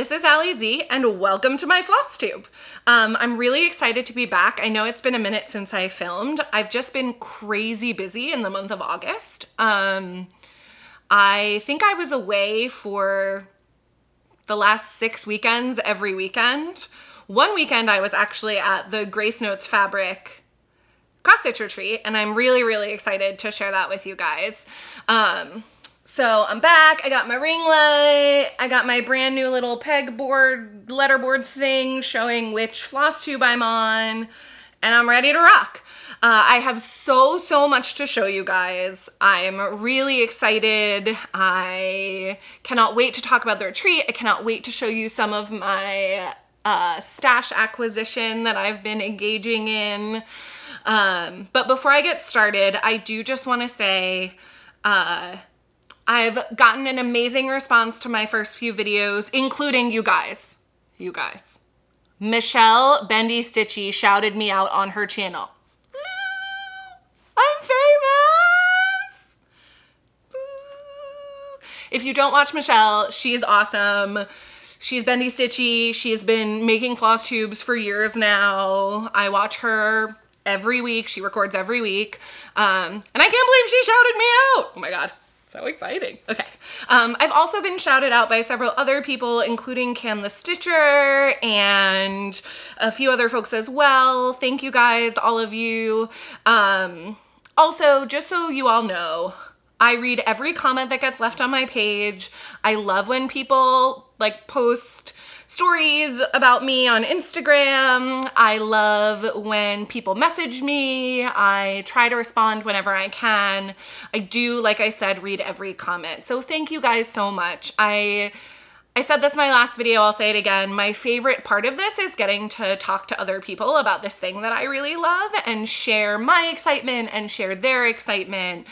This is Allie Z, and welcome to my Flosstube. I'm really excited to be back. I know it's been a minute since I filmed. I've just been crazy busy in the month of August. I think I was away for the last 6 weekends every weekend. One weekend I was actually at the Grace Notes Fabric cross-stitch retreat, and I'm really excited to share that with you guys. So I'm back. I got my ring light. I got my brand new little pegboard, letterboard thing showing which floss tube I'm on, and I'm ready to rock. I have so much to show you guys. I'm really excited. I cannot wait to talk about the retreat. I cannot wait to show you some of my stash acquisition that I've been engaging in. But before I get started, I do just want to say, I've gotten an amazing response to my first few videos, including you guys. Michelle Bendy Stitchy shouted me out on her channel. I'm famous! If you don't watch Michelle, she's awesome. She's Bendy Stitchy. She's been making floss tubes for years now. I watch her every week. She records every week. And I can't believe she shouted me out. Oh my God. So exciting. Okay. I've also been shouted out by several other people, including Cam the Stitcher and a few other folks as well. Thank you guys, all of you. Also, just so you all know, I read every comment that gets left on my page. I love when people post stories about me on Instagram. I love when people message me. I try to respond whenever I can. I do, like I said, read every comment. So thank you guys so much. I said this in my last video, I'll say it again. My favorite part of this is getting to talk to other people about this thing that I really love and share my excitement and share their excitement.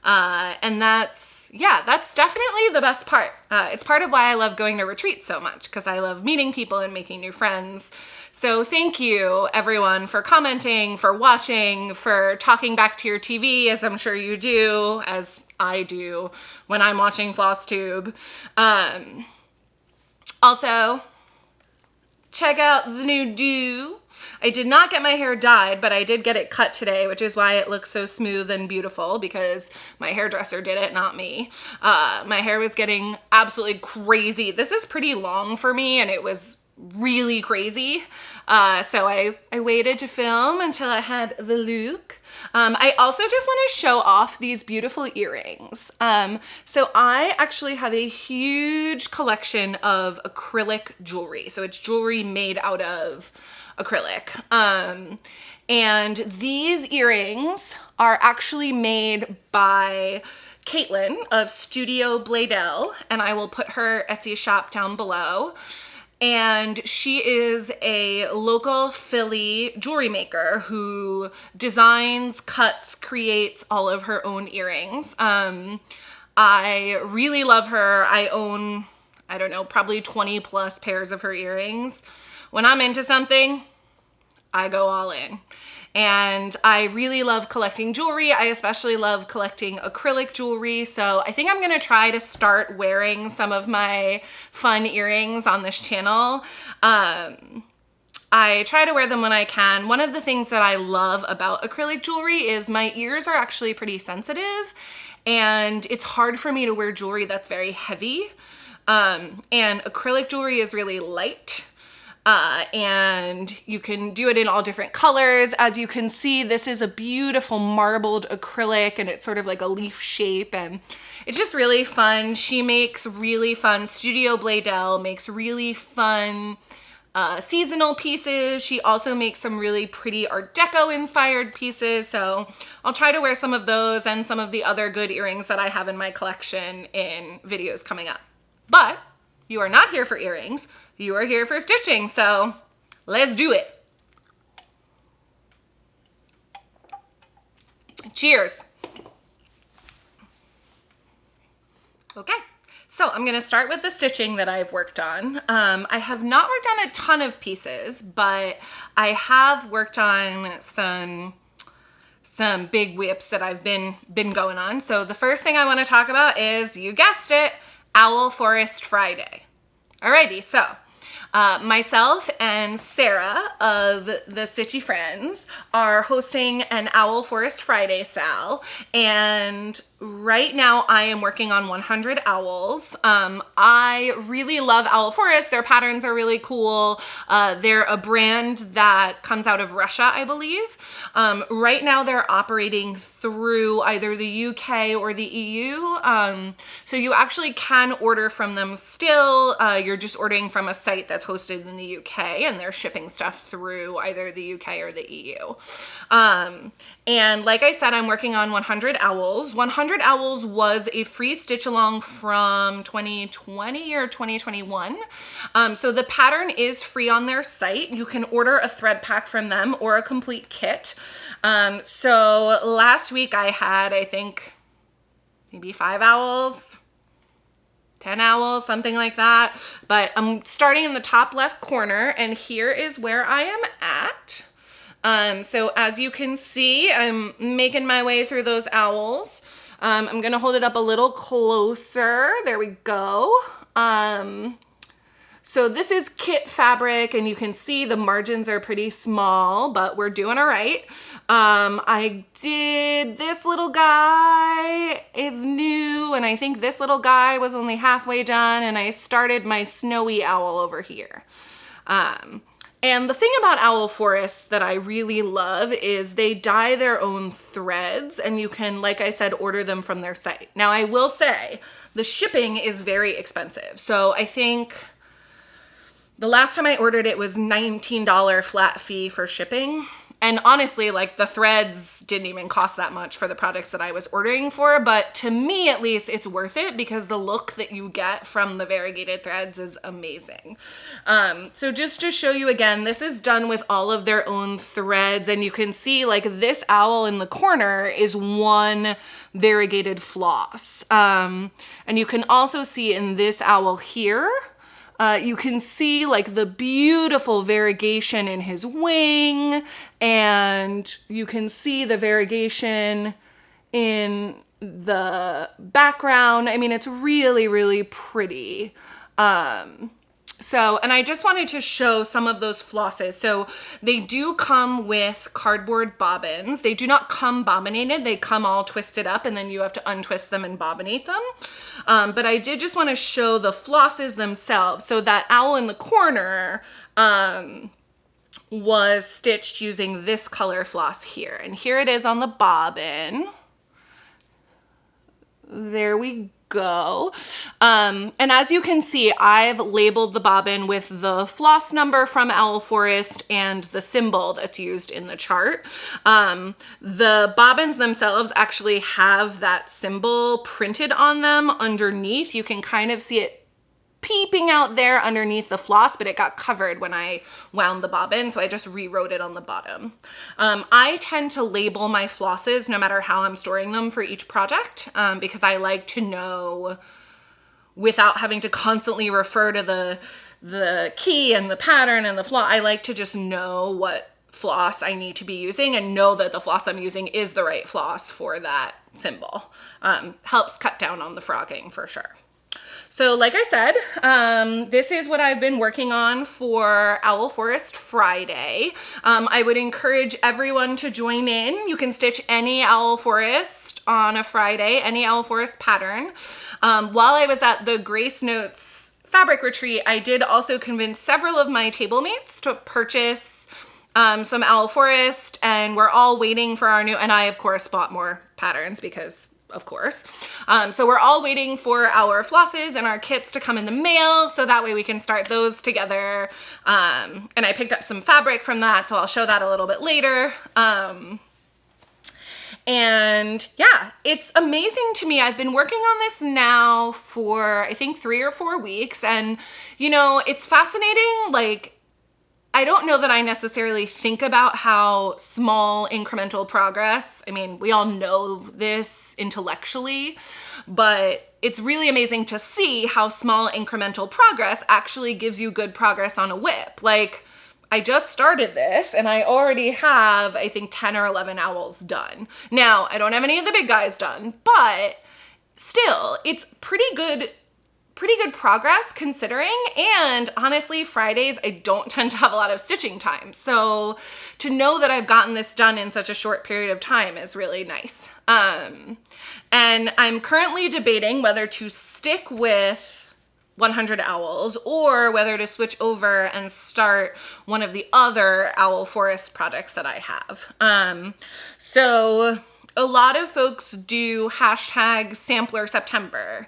And that's definitely the best part. It's part of why I love going to retreats so much, because I love meeting people and making new friends. So thank you everyone for commenting, for watching, for talking back to your TV, as I'm sure you do, as I do when I'm watching Flosstube. Also, check out the new do. I did not get my hair dyed, but I did get it cut today, which is why it looks so smooth and beautiful, because my hairdresser did it, not me. My hair was getting absolutely crazy. This is pretty long for me, and it was really crazy. So I waited to film until I had the look. I also just want to show off these beautiful earrings. So I actually have a huge collection of acrylic jewelry. So it's jewelry made out of acrylic. And these earrings are actually made by Caitlin of Studio Bladel, and I will put her Etsy shop down below. And she is a local Philly jewelry maker who designs, cuts, creates all of her own earrings. I really love her. I own, I don't know, probably 20 plus pairs of her earrings. When I'm into something, I go all in. And I really love collecting jewelry. I especially love collecting acrylic jewelry. So I think I'm gonna try to start wearing some of my fun earrings on this channel. I try to wear them when I can. One of the things that I love about acrylic jewelry is my ears are actually pretty sensitive, and it's hard for me to wear jewelry that's very heavy. And acrylic jewelry is really light. And you can do it in all different colors. As you can see, this is a beautiful marbled acrylic, and it's sort of like a leaf shape, and it's just really fun. She makes really fun, Studio Bladel makes really fun seasonal pieces. She also makes some really pretty Art Deco inspired pieces. So I'll try to wear some of those and some of the other good earrings that I have in my collection in videos coming up. But you are not here for earrings. You are here for stitching, so let's do it. Cheers. Okay, so I'm gonna start with the stitching that I've worked on. I have not worked on a ton of pieces, but I have worked on some big whips that I've been going on. So the first thing I wanna talk about is, you guessed it, Owl Forest Friday. Alrighty, so myself and Sarah of the Stitchy Friends are hosting an Owl Forest Friday sale, and right now I am working on 100 owls. I really love Owl Forest. Their patterns are really cool. They're a brand that comes out of Russia, I believe. Right now they're operating through either the UK or the EU. So you actually can order from them still. You're just ordering from a site that's hosted in the UK, and they're shipping stuff through either the UK or the EU. And like I said, I'm working on 100 owls. 100 owls was a free stitch along from 2020 or 2021. So the pattern is free on their site. You can order a thread pack from them or a complete kit. So last week I had, I think, maybe 5 owls, 10 owls, something like that. But I'm starting in the top left corner, and here is where I am at. So as you can see, I'm making my way through those owls. I'm gonna hold it up a little closer. There we go. So this is kit fabric, and you can see the margins are pretty small, but we're doing all right. I did, this little guy is new, and I think this little guy was only halfway done, and I started my snowy owl over here. And the thing about Owl Forest that I really love is they dye their own threads, and you can, like I said, order them from their site. Now, I will say the shipping is very expensive. So I think the last time I ordered it was $19 flat fee for shipping. And honestly, like, the threads didn't even cost that much for the products that I was ordering for, but to me at least, it's worth it because the look that you get from the variegated threads is amazing. So just to show you again, this is done with all of their own threads, and you can see, like, this owl in the corner is one variegated floss. And you can also see in this owl here, you can see, like, the beautiful variegation in his wing, and you can see the variegation in the background. I mean, it's really, really pretty. And I just wanted to show some of those flosses. So they do come with cardboard bobbins. They do not come bobbinated. They come all twisted up, and then you have to untwist them and bobbinate them. But I did just want to show the flosses themselves. So that owl in the corner was stitched using this color floss here. And here it is on the bobbin. There we go. And as you can see, I've labeled the bobbin with the floss number from Owl Forest and the symbol that's used in the chart. The bobbins themselves actually have that symbol printed on them underneath. You can kind of see it peeping out there underneath the floss, but it got covered when I wound the bobbin, so I just rewrote it on the bottom. I tend to label my flosses no matter how I'm storing them for each project, because I like to know without having to constantly refer to the key and the pattern and the floss. I like to just know what floss I need to be using and know that the floss I'm using is the right floss for that symbol. Helps cut down on the frogging for sure. So like I said, this is what I've been working on for Owl Forest Friday. I would encourage everyone to join in. You can stitch any Owl Forest on a Friday, any Owl Forest pattern. While I was at the Grace Notes fabric retreat, I did also convince several of my table mates to purchase some Owl Forest, and we're all waiting for our new, and I of course bought more patterns because of course. So we're all waiting for our flosses and our kits to come in the mail, so that way we can start those together. And I picked up some fabric from that, so I'll show that a little bit later. And yeah, it's amazing to me. I've been working on this now for, I think, 3 or 4 weeks, and you know, it's fascinating. Like, I don't know that I necessarily think about how small incremental progress, I mean, we all know this intellectually, but it's really amazing to see how small incremental progress actually gives you good progress on a whip. Like, I just started this and I already have, I think, 10 or 11 owls done. Now, I don't have any of the big guys done, but still, it's pretty good pretty good progress considering, and honestly, Fridays, I don't tend to have a lot of stitching time. So to know that I've gotten this done in such a short period of time is really nice. And I'm currently debating whether to stick with 100 Owls or whether to switch over and start one of the other owl forest projects that I have. So a lot of folks do hashtag sampler September,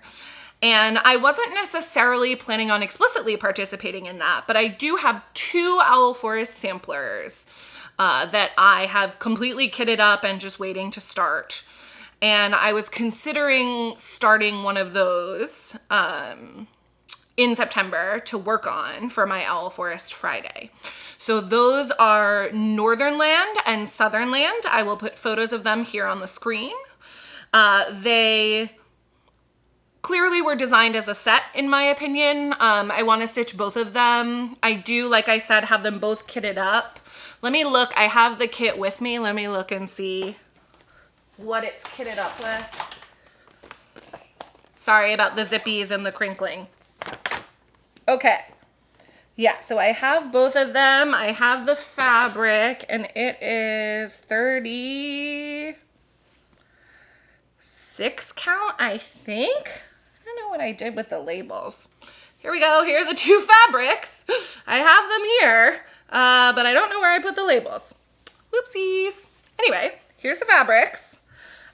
and I wasn't necessarily planning on explicitly participating in that, but I do have 2 owl forest samplers that I have completely kitted up and just waiting to start. And I was considering starting one of those in September to work on for my Owl Forest Friday. So those are Northern Land and Southern Land. I will put photos of them here on the screen. They clearly were designed as a set, in my opinion. I want to stitch both of them. I do, like I said, have them both kitted up. Let me look. I have the kit with me. Let me look and see what it's kitted up with. Sorry about the zippies and the crinkling. Okay. Yeah, so I have both of them. I have the fabric, and it is 36 count, I think. I don't know what I did with the labels. Here we go. Here are the 2 fabrics. I have them here, but I don't know where I put the labels. Whoopsies. Anyway, here's the fabrics.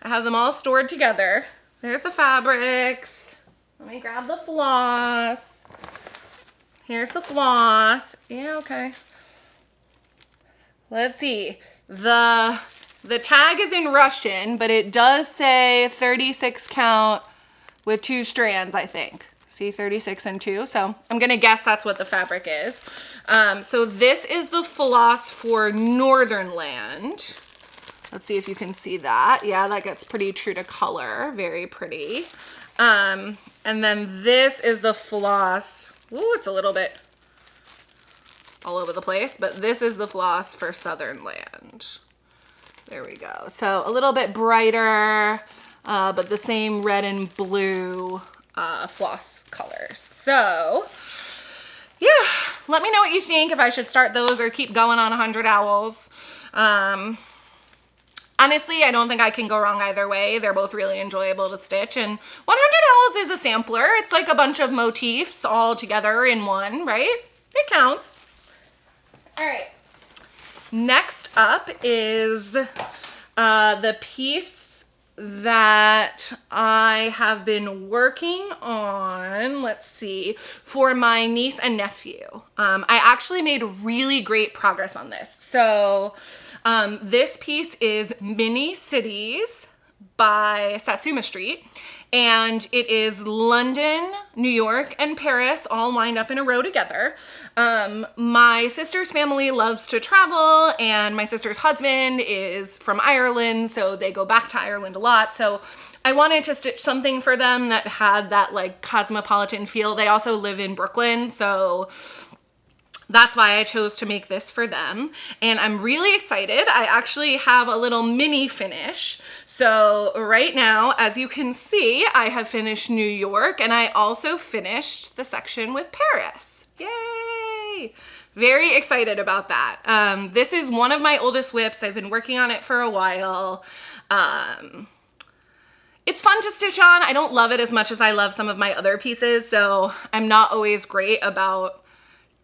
I have them all stored together. There's the fabrics. Let me grab the floss. Here's the floss. Yeah, okay. Let's see. The tag is in Russian, but it does say 36 count with 2 strands, I think. See, 36 and 2. So I'm going to guess that's what the fabric is. So this is the floss for Northern Land. Let's see if you can see that. Yeah, that gets pretty true to color. Very pretty. And then this is the floss. Ooh, it's a little bit all over the place, but this is the floss for Southern Land. There we go. So a little bit brighter, but the same red and blue floss colors. So yeah, let me know what you think, if I should start those or keep going on 100 Owls. Honestly, I don't think I can go wrong either way. They're both really enjoyable to stitch, and 100 Owls is a sampler. It's like a bunch of motifs all together in one, right? It counts. All right. Next up is the piece that I have been working on, let's see, for my niece and nephew. I actually made really great progress on this. So this piece is Mini Cities by Satsuma Street, and it is London, New York, and Paris all lined up in a row together. My sister's family loves to travel, and my sister's husband is from Ireland, so they go back to Ireland a lot. So I wanted to stitch something for them that had that like cosmopolitan feel. They also live in Brooklyn, so that's why I chose to make this for them. And I'm really excited. I actually have a little mini finish. So right now, as you can see, I have finished New York, and I also finished the section with Paris. Yay! Very excited about that. This is one of my oldest whips. I've been working on it for a while. It's fun to stitch on. I don't love it as much as I love some of my other pieces, so I'm not always great about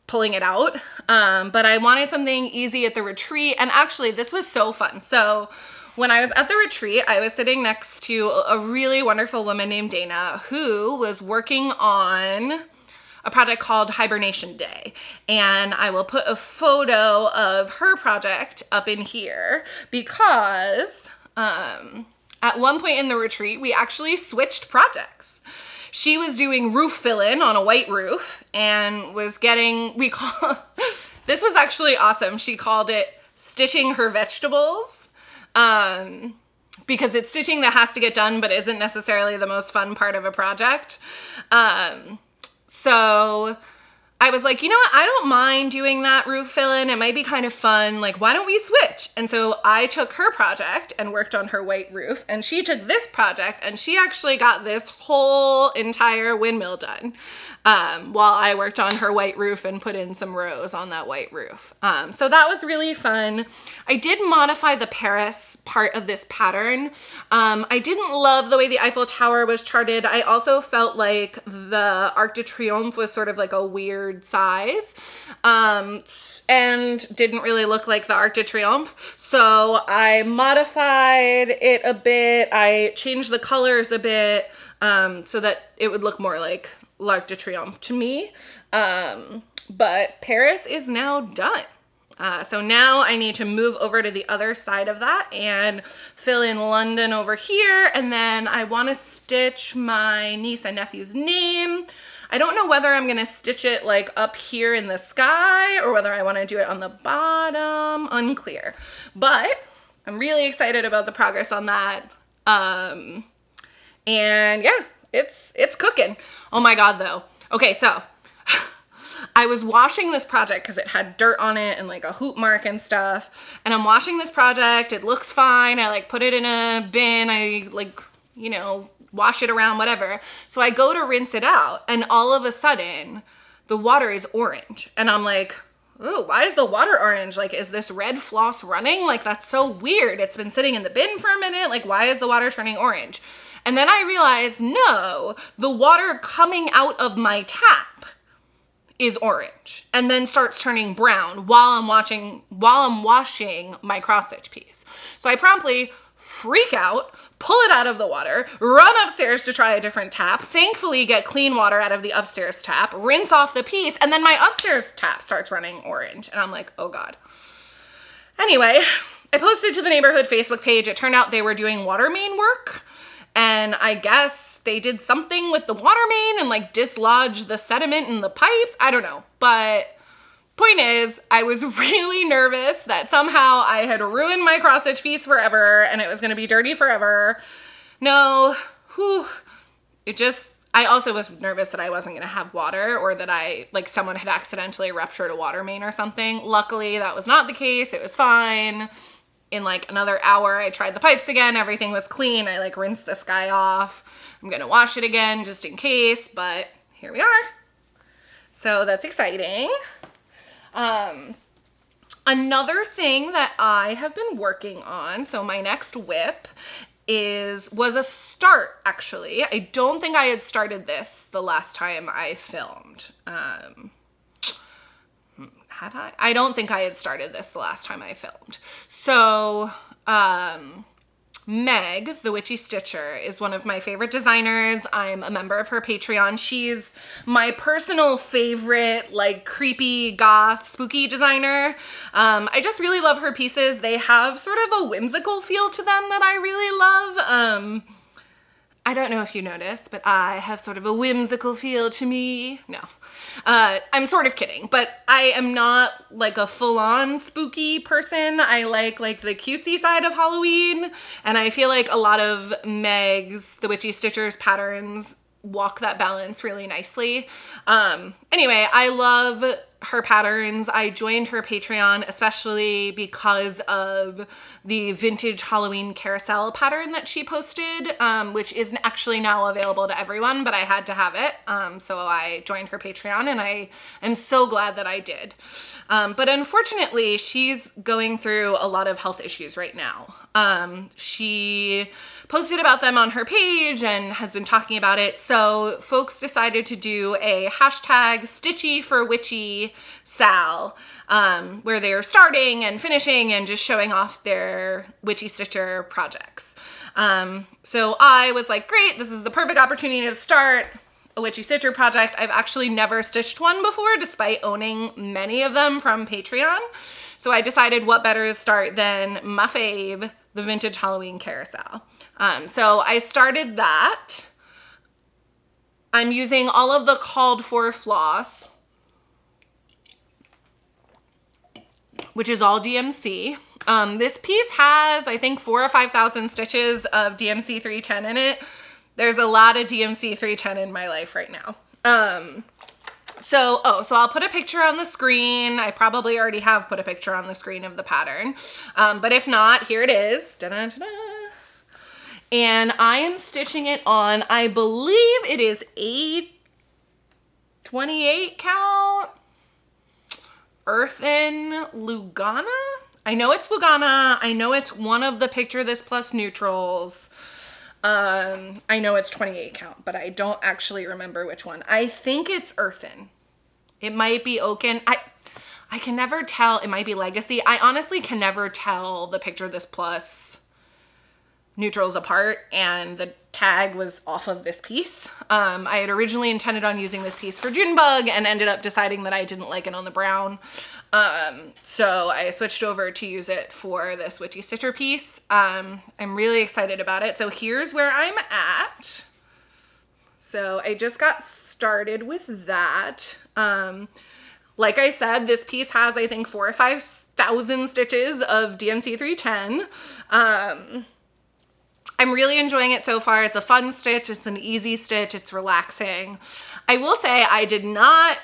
pulling it out, but I wanted something easy at the retreat, and actually this was so fun. So when I was at the retreat, I was sitting next to a really wonderful woman named Dana who was working on a project called Hibernation Day, and I will put a photo of her project up in here because at one point in the retreat we actually switched projects. She was doing roof fill-in on a white roof and was getting, this was actually awesome. She called it stitching her vegetables because it's stitching that has to get done but isn't necessarily the most fun part of a project. So I was like, you know what? I don't mind doing that roof fill-in. It might be kind of fun. Like, why don't we switch? And so I took her project and worked on her white roof, and she took this project and she actually got this whole entire windmill done while I worked on her white roof and put in some rows on that white roof. So that was really fun. I did modify the Paris part of this pattern. I didn't love the way the Eiffel Tower was charted. I also felt like the Arc de Triomphe was sort of like a weird size and didn't really look like the Arc de Triomphe. So I modified it a bit. I changed the colors a bit so that it would look more like l'Arc de Triomphe to me. But Paris is now done. So now I need to move over to the other side of that and fill in London over here. And then I want to stitch my niece and nephew's name. I don't know whether I'm going to stitch it like up here in the sky or whether I want to do it on the bottom. Unclear. But I'm really excited about the progress on that. And yeah, it's cooking. Oh my God, though. Okay, so I was washing this project because it had dirt on it and like a hoop mark and stuff. And I'm washing this project. It looks fine. I like put it in a bin. I like, you know, wash it around, whatever. So I go to rinse it out and all of a sudden the water is orange. And I'm like, ooh, why is the water orange? Like, is this red floss running? Like, that's so weird. It's been sitting in the bin for a minute. Like, why is the water turning orange? And then I realized, no, the water coming out of my tap is orange and then starts turning brown while I'm washing my cross stitch piece. So I promptly freak out, pull it out of the water, run upstairs to try a different tap, thankfully get clean water out of the upstairs tap, rinse off the piece, and then my upstairs tap starts running orange. And I'm like, oh God. Anyway, I posted to the neighborhood Facebook page. It turned out they were doing water main work. And I guess they did something with the water main and like dislodged the sediment in the pipes. I don't know. But point is, I was really nervous that somehow I had ruined my cross stitch piece forever and it was going to be dirty forever. No, I also was nervous that I wasn't going to have water or that someone had accidentally ruptured a water main or something. Luckily, that was not the case. It was fine. In like another hour, I tried the pipes again. Everything was clean. I like rinsed this guy off. I'm going to wash it again just in case, but here we are. So that's exciting. Another thing that I have been working on, so my next whip was a start, actually. I don't think I had started this the last time I filmed. Had I? I don't think I had started this the last time I filmed. So, Meg, the Witchy Stitcher, is one of my favorite designers. I'm a member of her Patreon. She's my personal favorite, like, creepy, goth, spooky designer. I just really love her pieces. They have sort of a whimsical feel to them that I really love. I don't know if you noticed, but I have sort of a whimsical feel to me. No. I'm sort of kidding, but I am not like a full-on spooky person. I like the cutesy side of Halloween, and I feel like a lot of Meg's, the Witchy Stitcher's patterns walk that balance really nicely. Anyway, I love her patterns. I joined her Patreon especially because of the vintage Halloween carousel pattern that she posted, which isn't actually now available to everyone, but I had to have it. So I joined her Patreon and I am so glad that I did. But unfortunately, she's going through a lot of health issues right now. She posted about them on her page and has been talking about it. So folks decided to do a hashtag stitchyforwitchy sal, where they're starting and finishing and just showing off their Witchy Stitcher projects. So I was like, great, this is the perfect opportunity to start a Witchy Stitcher project. I've actually never stitched one before, despite owning many of them from Patreon. So I decided what better to start than my fave, the vintage Halloween carousel. So I started that. I'm using all of the called for floss, which is all DMC. This piece has, I think, 4,000 or 5,000 stitches of DMC 310 in it. There's a lot of DMC 310 in my life right now. So I'll put a picture on the screen. I probably already have put a picture on the screen of the pattern. But if not, here it is. Da-da-da-da. And I am stitching it on, I believe it is a 28 count Earthen Lugana. I know it's Lugana. I know it's one of the Picture This Plus neutrals. I know it's 28 count, but I don't actually remember which one. I think it's Earthen. It might be Oaken. I can never tell. It might be Legacy. I honestly can never tell the Picture This Plus neutrals apart, and the tag was off of this piece. I had originally intended on using this piece for Junebug and ended up deciding that I didn't like it on the brown. So I switched over to use it for this Witchy Stitcher piece. I'm really excited about it. So here's where I'm at. So I just got started with that. Like I said, this piece has, I think, 4,000 or 5,000 stitches of DMC 310. I'm really enjoying it so far. It's a fun stitch. It's an easy stitch. It's relaxing. I will say I did not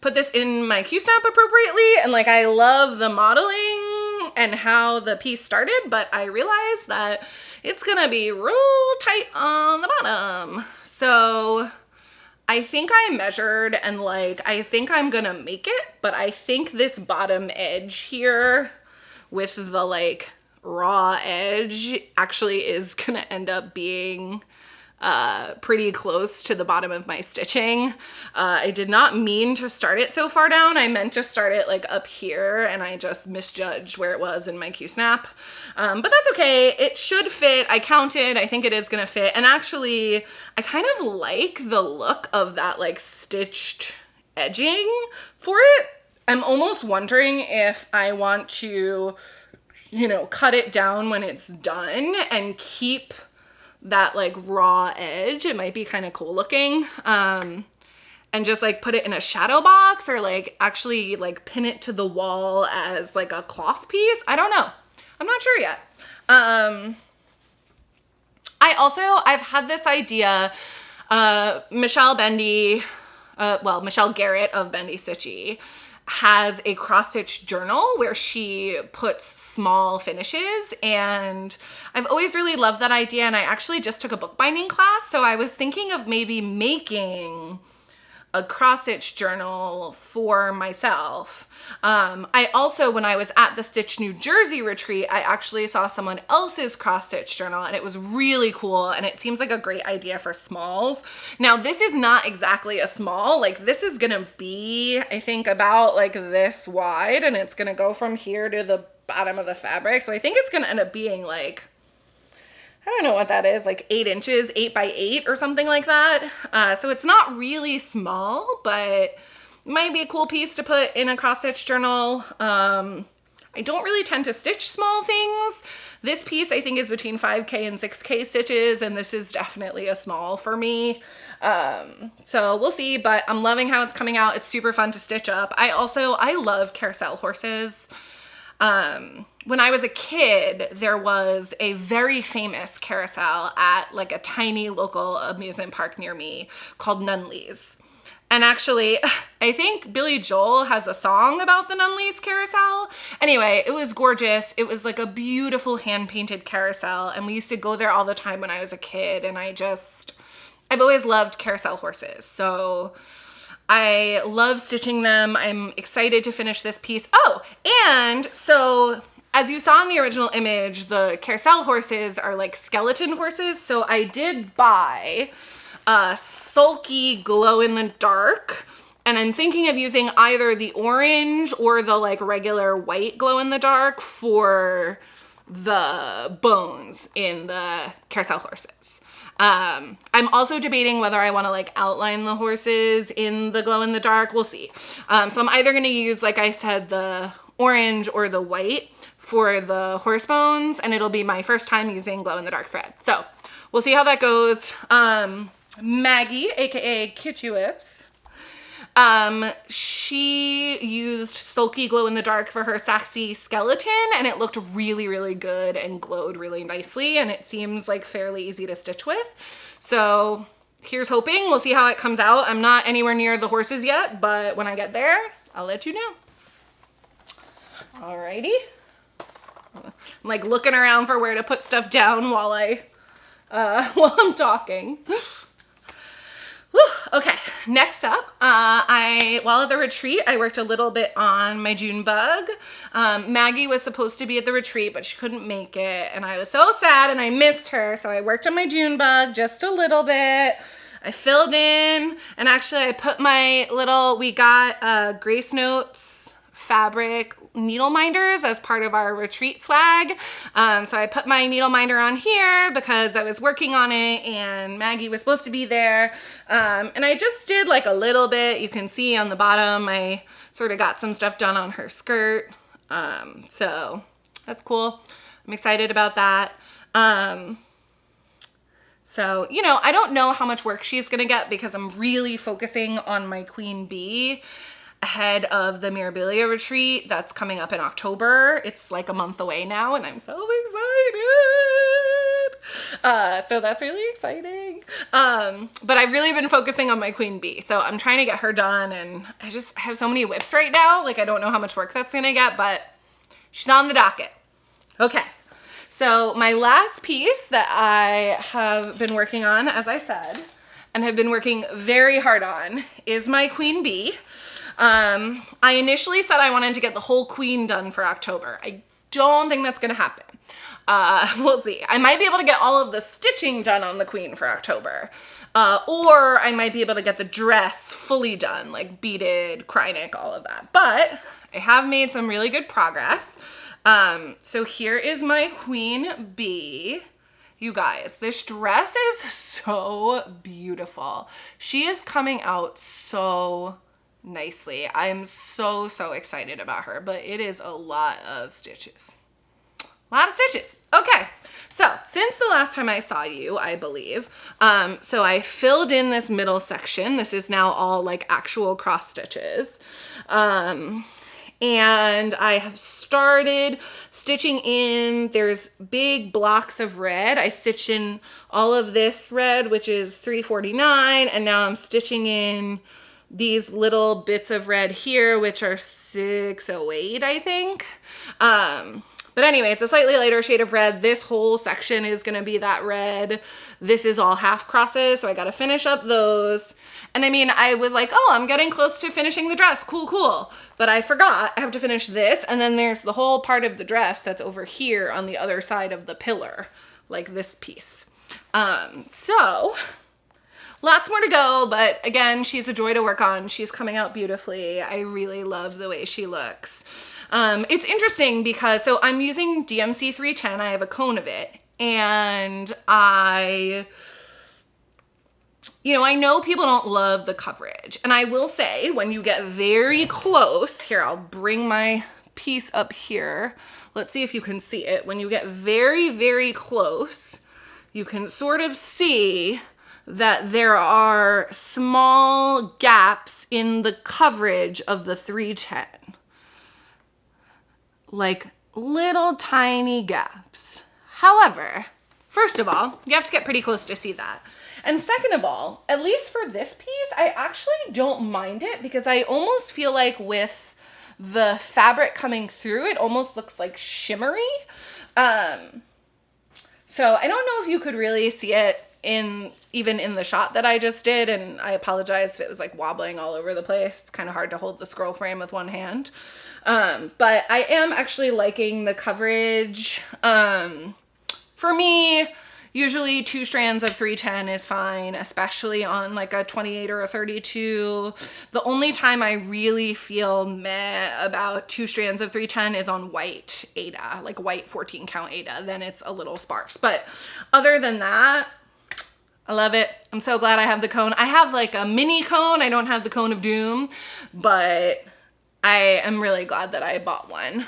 put this in my Q-snap appropriately, and like I love the modeling and how the piece started, but I realized that it's gonna be real tight on the bottom. So I think I measured and like I think I'm gonna make it, but I think this bottom edge here with the like raw edge actually is gonna end up being pretty close to the bottom of my stitching. I did not mean to start it so far down. I meant to start it like up here, and I just misjudged where it was in my Q-snap. But that's okay. It should fit. I counted. I think it is gonna fit. And actually, I kind of like the look of that like stitched edging for it. I'm almost wondering if I want to, you know, cut it down when it's done and keep that like raw edge. It might be kind of cool looking. And just like put it in a shadow box or like actually like pin it to the wall as like a cloth piece. I don't know. I'm not sure yet. I've had this idea, Michelle Garrett of Bendy Stitchy has a cross stitch journal where she puts small finishes, and I've always really loved that idea. And I actually just took a bookbinding class, so I was thinking of maybe making a cross stitch journal for myself. I also, when I was at the Stitch New Jersey retreat, I actually saw someone else's cross stitch journal, and it was really cool, and it seems like a great idea for smalls. Now this is not exactly a small, like this is gonna be, I think, about like this wide, and it's gonna go from here to the bottom of the fabric. So I think it's gonna end up being like, I don't know what that is, like 8 inches, 8 by 8 or something like that. So it's not really small, but might be a cool piece to put in a cross stitch journal. I don't really tend to stitch small things. This piece I think is between 5K and 6K stitches, and this is definitely a small for me. So we'll see, but I'm loving how it's coming out. It's super fun to stitch up. I love carousel horses. When I was a kid, there was a very famous carousel at like a tiny local amusement park near me called Nunley's. And actually, I think Billy Joel has a song about the Nunley's carousel. Anyway, it was gorgeous. It was like a beautiful hand-painted carousel, and we used to go there all the time when I was a kid, and I've always loved carousel horses. So I love stitching them. I'm excited to finish this piece. Oh, and so as you saw in the original image, the carousel horses are like skeleton horses. So I did buy a sulky glow in the dark, and I'm thinking of using either the orange or the like regular white glow in the dark for the bones in the carousel horses. I'm also debating whether I want to like outline the horses in the glow in the dark. We'll see. So I'm either going to use, like I said, the orange or the white for the horse bones, and it'll be my first time using glow in the dark thread. So we'll see how that goes. Maggie, aka Kitty Whips, she used sulky glow in the dark for her sassy skeleton, and it looked really, really good and glowed really nicely, and it seems like fairly easy to stitch with. So here's hoping. We'll see how it comes out. I'm not anywhere near the horses yet, but when I get there, I'll let you know. Alrighty. I'm like looking around for where to put stuff down while while I'm talking. Whew. Okay, next up, while at the retreat, I worked a little bit on my June bug. Maggie was supposed to be at the retreat, but she couldn't make it, and I was so sad, and I missed her, so I worked on my June bug just a little bit. I filled in, and actually I put my little, we got Grace Notes fabric needle minders as part of our retreat swag. So I put my needle minder on here because I was working on it and Maggie was supposed to be there. And I just did like a little bit. You can see on the bottom, I sort of got some stuff done on her skirt. So that's cool. I'm excited about that. So, you know, I don't know how much work she's gonna get because I'm really focusing on my queen bee ahead of the Mirabilia retreat that's coming up in October. It's like a month away now and I'm so excited. So that's really exciting. But I've really been focusing on my queen bee. So I'm trying to get her done and I have so many whips right now. Like I don't know how much work that's gonna get, but she's on the docket. Okay. So my last piece that I have been working on, as I said, and have been working very hard on is my queen bee. I initially said I wanted to get the whole queen done for October. I don't think that's gonna happen. We'll see. I might be able to get all of the stitching done on the queen for October. Or I might be able to get the dress fully done, like beaded, krynic, all of that. But I have made some really good progress. So here is my queen bee. You guys, this dress is so beautiful. She is coming out so nicely. I'm so excited about her, but it is a lot of stitches. A lot of stitches. Okay, so since the last time I saw you, I believe, so I filled in this middle section. This is now all like actual cross stitches. And I have started stitching in, there's big blocks of red. I stitched in all of this red, which is 349, and now I'm stitching in these little bits of red here, which are 608, I think. But anyway, it's a slightly lighter shade of red. This whole section is gonna be that red. This is all half crosses, so I gotta finish up those. And I mean, I was like, oh, I'm getting close to finishing the dress, cool. But I forgot, I have to finish this, and then there's the whole part of the dress that's over here on the other side of the pillar, like this piece. So, lots more to go, but again, she's a joy to work on. She's coming out beautifully. I really love the way she looks. It's interesting because, so I'm using DMC 310, I have a cone of it, and I know people don't love the coverage, and I will say when you get very close, here, I'll bring my piece up here. Let's see if you can see it. When you get very close, you can sort of see that there are small gaps in the coverage of the 310. Like little tiny gaps. However, first of all, you have to get pretty close to see that. And second of all, at least for this piece, I actually don't mind it because I almost feel like with the fabric coming through, it almost looks like shimmery. So I don't know if you could really see it even in the shot that I just did, and I apologize if it was like wobbling all over the place. It's kind of hard to hold the scroll frame with one hand. But I am actually liking the coverage. For me, usually 2 strands of 310 is fine, especially on like a 28 or a 32. The only time I really feel meh about 2 strands of 310 is on white Aida, like white 14 count Aida, then it's a little sparse. But other than that, I love it. I'm so glad I have the cone. I have like a mini cone. I don't have the cone of doom, but I am really glad that I bought one.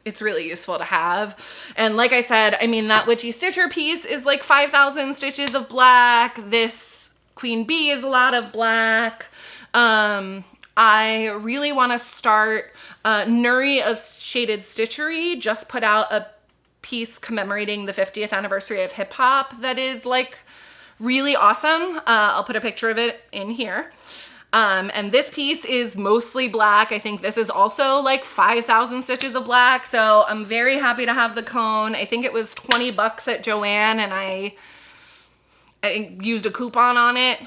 It's really useful to have. And like I said, I mean, that Witchy Stitcher piece is like 5,000 stitches of black. This Queen Bee is a lot of black. I really want to start Nuri of Shaded Stitchery just put out a piece commemorating the 50th anniversary of hip hop that is like really awesome. I'll put a picture of it in here. And this piece is mostly black. I think this is also like 5,000 stitches of black. So I'm very happy to have the cone. I think it was 20 bucks at Joann, and I used a coupon on it.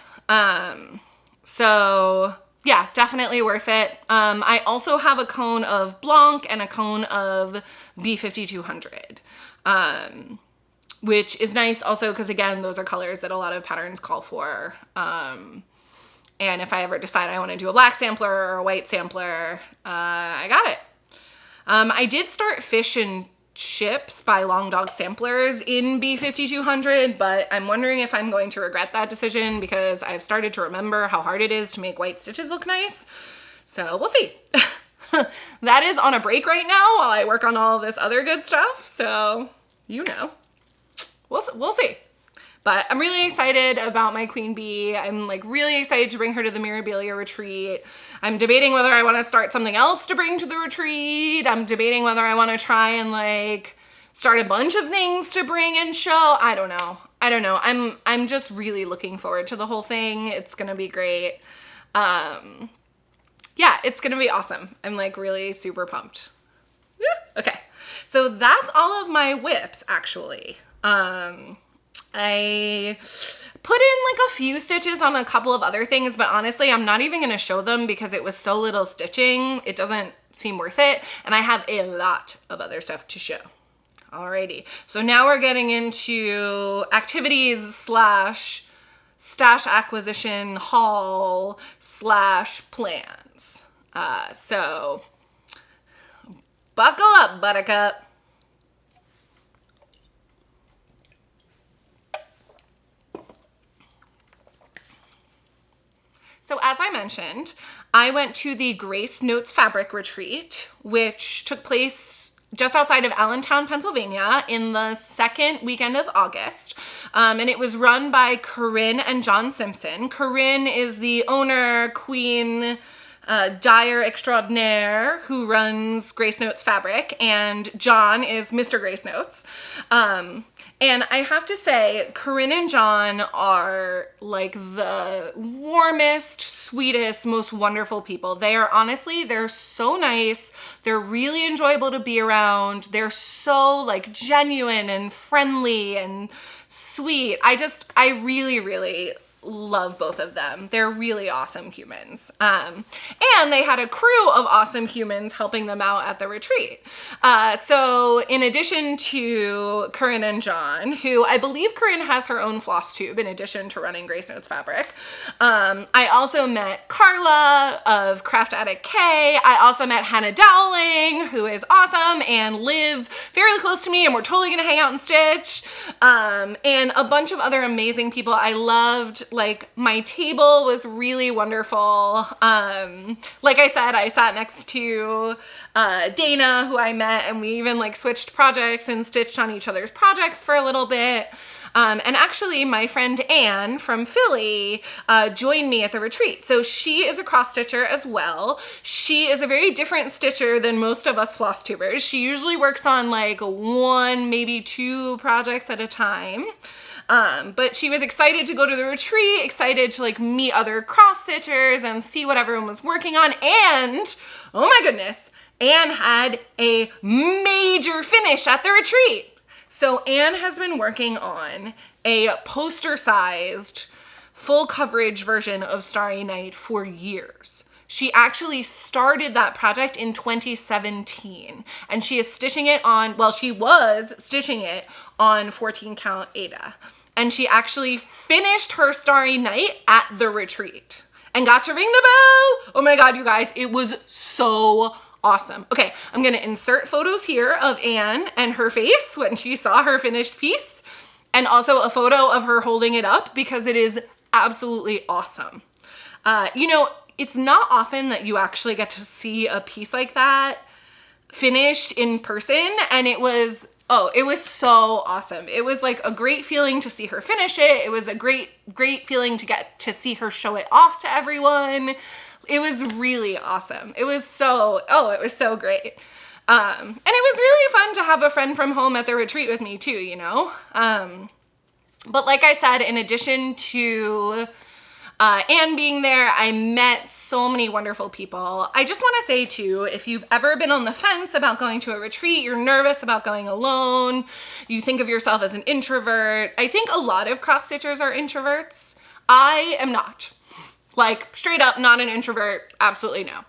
So yeah, definitely worth it. I also have a cone of Blanc and a cone of B5200, which is nice also because, again, those are colors that a lot of patterns call for. And if I ever decide I want to do a black sampler or a white sampler, I got it. I did start Fish and Chips by Long Dog Samplers in B5200, but I'm wondering if I'm going to regret that decision because I've started to remember how hard it is to make white stitches look nice. So we'll see. That is on a break right now while I work on all this other good stuff. So, you know, we'll see. But I'm really excited about my queen bee. I'm like really excited to bring her to the Mirabilia retreat. I'm debating whether I want to start something else to bring to the retreat. I'm debating whether I want to try and like start a bunch of things to bring and show. I don't know. I'm just really looking forward to the whole thing. It's gonna be great. Yeah, it's gonna be awesome. I'm like really super pumped. Okay, so that's all of my whips actually. I put in like a few stitches on a couple of other things, but honestly, I'm not even going to show them because it was so little stitching. It doesn't seem worth it. And I have a lot of other stuff to show. Alrighty. So now we're getting into activities slash stash acquisition haul slash plans. So buckle up, buttercup. So as I mentioned, I went to the Grace Notes Fabric Retreat, which took place just outside of Allentown, Pennsylvania in the second weekend of August. And it was run by Corinne and John Simpson. Corinne is the owner, queen, dyer extraordinaire who runs Grace Notes Fabric, and John is Mr. Grace Notes. And I have to say, Corinne and John are like the warmest, sweetest, most wonderful people. They are honestly, they're so nice. They're really enjoyable to be around. They're so like genuine and friendly and sweet. I really, really love both of them. They're really awesome humans. And they had a crew of awesome humans helping them out at the retreat. So in addition to Corinne and John, who I believe Corinne has her own Flosstube in addition to running Grace Notes Fabric, I also met Karla of Craft Addict K. I also met Hannah Dowling, who is awesome and lives fairly close to me, and we're totally gonna hang out and stitch. And a bunch of other amazing people. I loved, like, my table was really wonderful. Like I said, I sat next to Dana, who I met, and we even like switched projects and stitched on each other's projects for a little bit. And actually my friend Anne from Philly joined me at the retreat. So she is a cross stitcher as well. She is a very different stitcher than most of us floss tubers. She usually works on like one, maybe two projects at a time. But she was excited to go to the retreat, excited to like meet other cross stitchers and see what everyone was working on. And oh my goodness, Anne had a major finish at the retreat. So Anne has been working on a poster-sized, full coverage version of Starry Night for years. She actually started that project in 2017, and she is stitching it on, well, she was stitching it on 14 count Aida. And she actually finished her Starry Night at the retreat and got to ring the bell. Oh my God, you guys, it was so awesome. Okay, I'm gonna insert photos here of Anne and her face when she saw her finished piece, and also a photo of her holding it up because it is absolutely awesome. You know, it's not often that you actually get to see a piece like that finished in person, and it was so awesome. It was like a great feeling to see her finish it. It was a great feeling to get to see her show it off to everyone. It was really awesome. It was so great. And it was really fun to have a friend from home at the retreat with me too, you know? But like I said, in addition to Anne being there, I met so many wonderful people. I just want to say too, if you've ever been on the fence about going to a retreat, you're nervous about going alone, you think of yourself as an introvert. I think a lot of cross stitchers are introverts. I am not. Like, straight up not an introvert, absolutely no.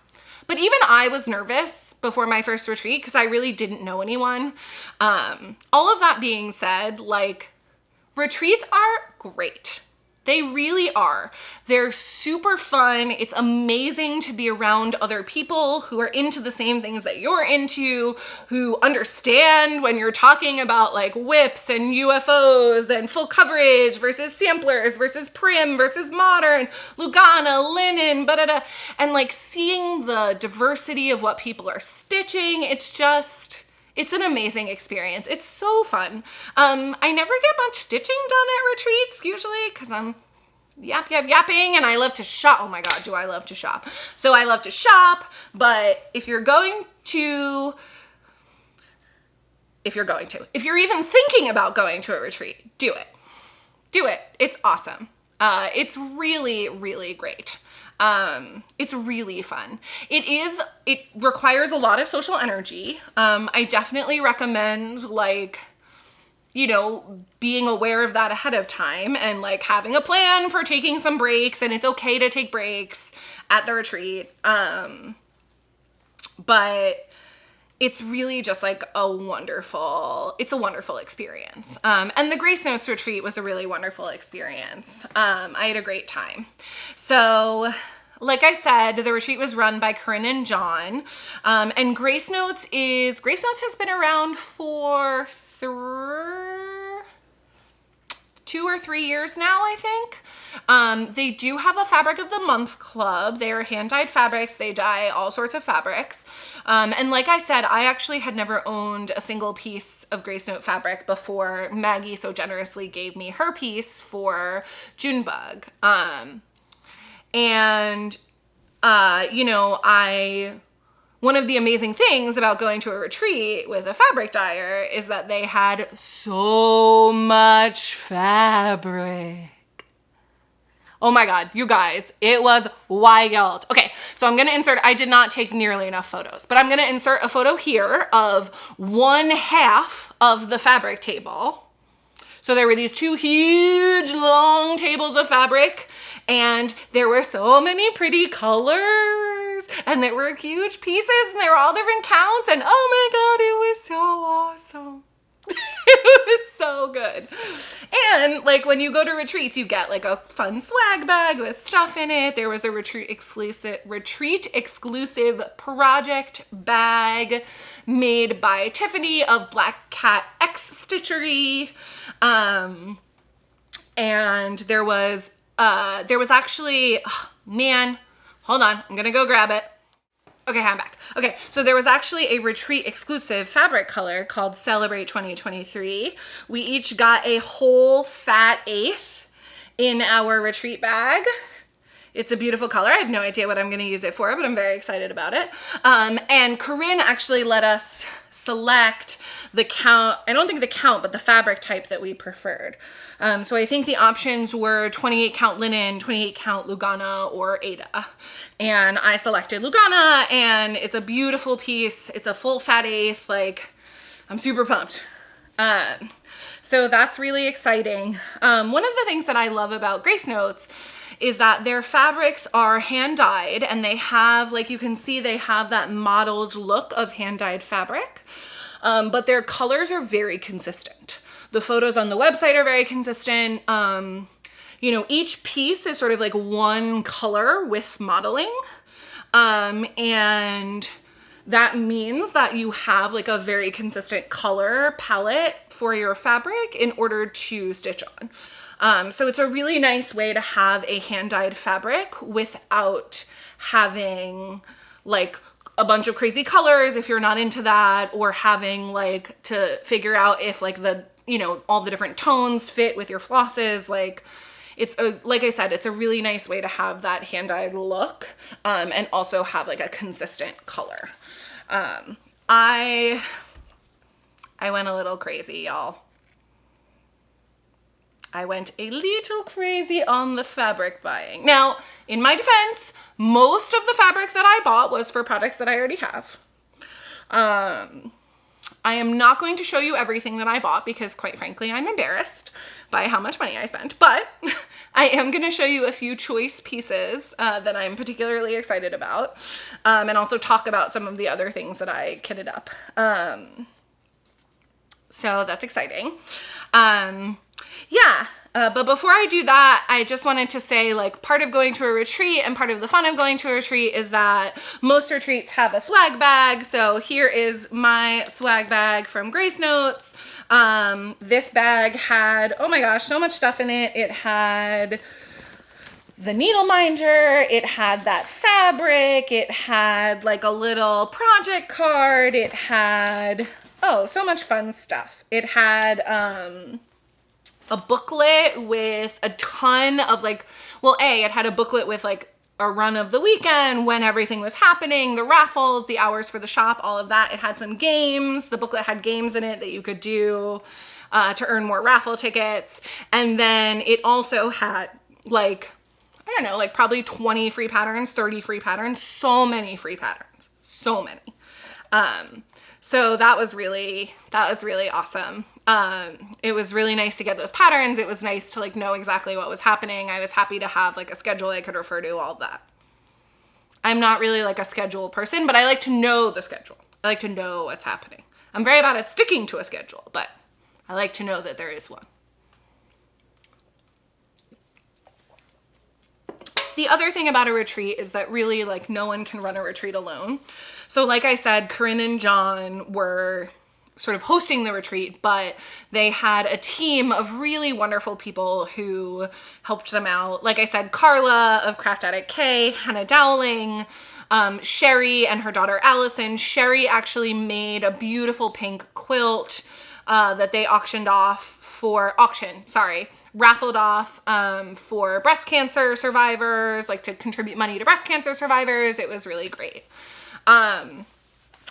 But even I was nervous before my first retreat because I really didn't know anyone. All of that being said, like, retreats are great. They really are. They're super fun. It's amazing to be around other people who are into the same things that you're into, who understand when you're talking about like whips and UFOs and full coverage versus samplers versus prim versus modern, Lugana, linen, and like seeing the diversity of what people are stitching. It's an amazing experience. It's so fun. I never get much stitching done at retreats usually because I'm yapping and I love to shop. Oh my God, do I love to shop. So I love to shop, but if you're even thinking about going to a retreat, do it. Do it. It's awesome. It's really, really great. It's really fun. It requires a lot of social energy. I definitely recommend like, you know, being aware of that ahead of time and like having a plan for taking some breaks, and it's okay to take breaks at the retreat. But it's really just like a wonderful experience. And the Grace Notes retreat was a really wonderful experience. I had a great time. So like I said, the retreat was run by Corinne and John. And Grace Notes has been around for 2 or 3 years now, I think. They do have a Fabric of the Month club. They are hand-dyed fabrics. They dye all sorts of fabrics. And like I said, I actually had never owned a single piece of Grace Note fabric before Maggie so generously gave me her piece for Junebug. You know, one of the amazing things about going to a retreat with a fabric dyer is that they had so much fabric. Oh my God, you guys, it was wild. Okay, so I'm gonna I did not take nearly enough photos, but I'm gonna insert a photo here of one half of the fabric table. So there were these 2 huge long tables of fabric, and there were so many pretty colors, and there were huge pieces, and they were all different counts, and oh my God, it was so awesome. It was so good. And like when you go to retreats, you get like a fun swag bag with stuff in it. There was a retreat exclusive project bag made by Tiffany of Black Cat X Stitchery. And there was actually, oh, man, hold on, I'm gonna go grab it. Okay, I'm back. Okay, so there was actually a retreat exclusive fabric color called Celebrate 2023. We each got a whole fat eighth in our retreat bag. It's a beautiful color. I have no idea what I'm going to use it for, but I'm very excited about it. And Corinne actually let us select the count, I don't think the count, but the fabric type that we preferred. So I think the options were 28 count linen, 28 count Lugana, or Ada. And I selected Lugana, and it's a beautiful piece. It's a full fat eighth. Like, I'm super pumped. So that's really exciting. One of the things that I love about Grace Notes is that their fabrics are hand dyed, and they have, like you can see, they have that mottled look of hand dyed fabric. But their colors are very consistent. The photos on the website are very consistent. You know, each piece is sort of like one color with modeling. And that means that you have like a very consistent color palette for your fabric in order to stitch on. So it's a really nice way to have a hand-dyed fabric without having like a bunch of crazy colors if you're not into that, or having like to figure out if like the, you know, all the different tones fit with your flosses. Like like I said, it's a really nice way to have that hand-dyed look, and also have like a consistent color. I went a little crazy, y'all. I went a little crazy on the fabric buying. Now, in my defense, most of the fabric that I bought was for products that I already have. I am not going to show you everything that I bought because, quite frankly, I'm embarrassed by how much money I spent, but I am going to show you a few choice pieces that I'm particularly excited about, and also talk about some of the other things that I kitted up. So that's exciting. Yeah. But before I do that, I just wanted to say, like, part of going to a retreat and part of the fun of going to a retreat is that most retreats have a swag bag. So here is my swag bag from Grace Notes. This bag had, oh my gosh, so much stuff in it. It had the needle minder, it had that fabric, it had like a little project card, it had, oh, so much fun stuff. It had, a booklet with a ton of like, well, it had a booklet with like a run of the weekend, when everything was happening, the raffles, the hours for the shop, all of that. It had some games. The booklet had games in it that you could do to earn more raffle tickets. And then it also had like, I don't know, like probably 20 free patterns, 30 free patterns, so many free patterns, so many. So that was really awesome. It was really nice to get those patterns. It was nice to like know exactly what was happening. I was happy to have like a schedule I could refer to, all of that. I'm not really like a schedule person, but I like to know the schedule. I like to know what's happening. I'm very bad at sticking to a schedule, but I like to know that there is one. The other thing about a retreat is that really like no one can run a retreat alone. So like I said, Corinne and John were sort of hosting the retreat, but they had a team of really wonderful people who helped them out. Like I said, Karla of Craft Addict K, Hannah Dowling, Sherry and her daughter Allison. Sherry actually made a beautiful pink quilt that they raffled off for breast cancer survivors, like to contribute money to breast cancer survivors. It was really great.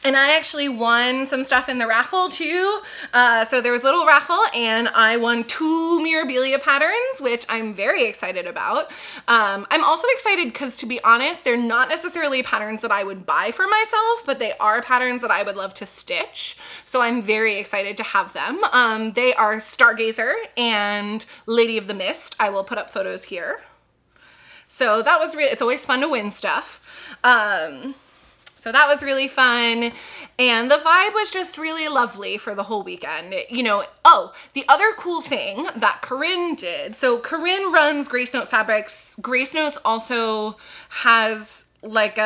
And I actually won some stuff in the raffle too. So there was a little raffle and I won 2 Mirabilia patterns, which I'm very excited about. I'm also excited because, to be honest, they're not necessarily patterns that I would buy for myself, but they are patterns that I would love to stitch. So I'm very excited to have them. They are Stargazer and Lady of the Mist. I will put up photos here. So that was it's always fun to win stuff. So that was really fun. And the vibe was just really lovely for the whole weekend. You know, oh, the other cool thing that Corinne did. So Corinne runs Grace Note Fabrics. Grace Notes also has like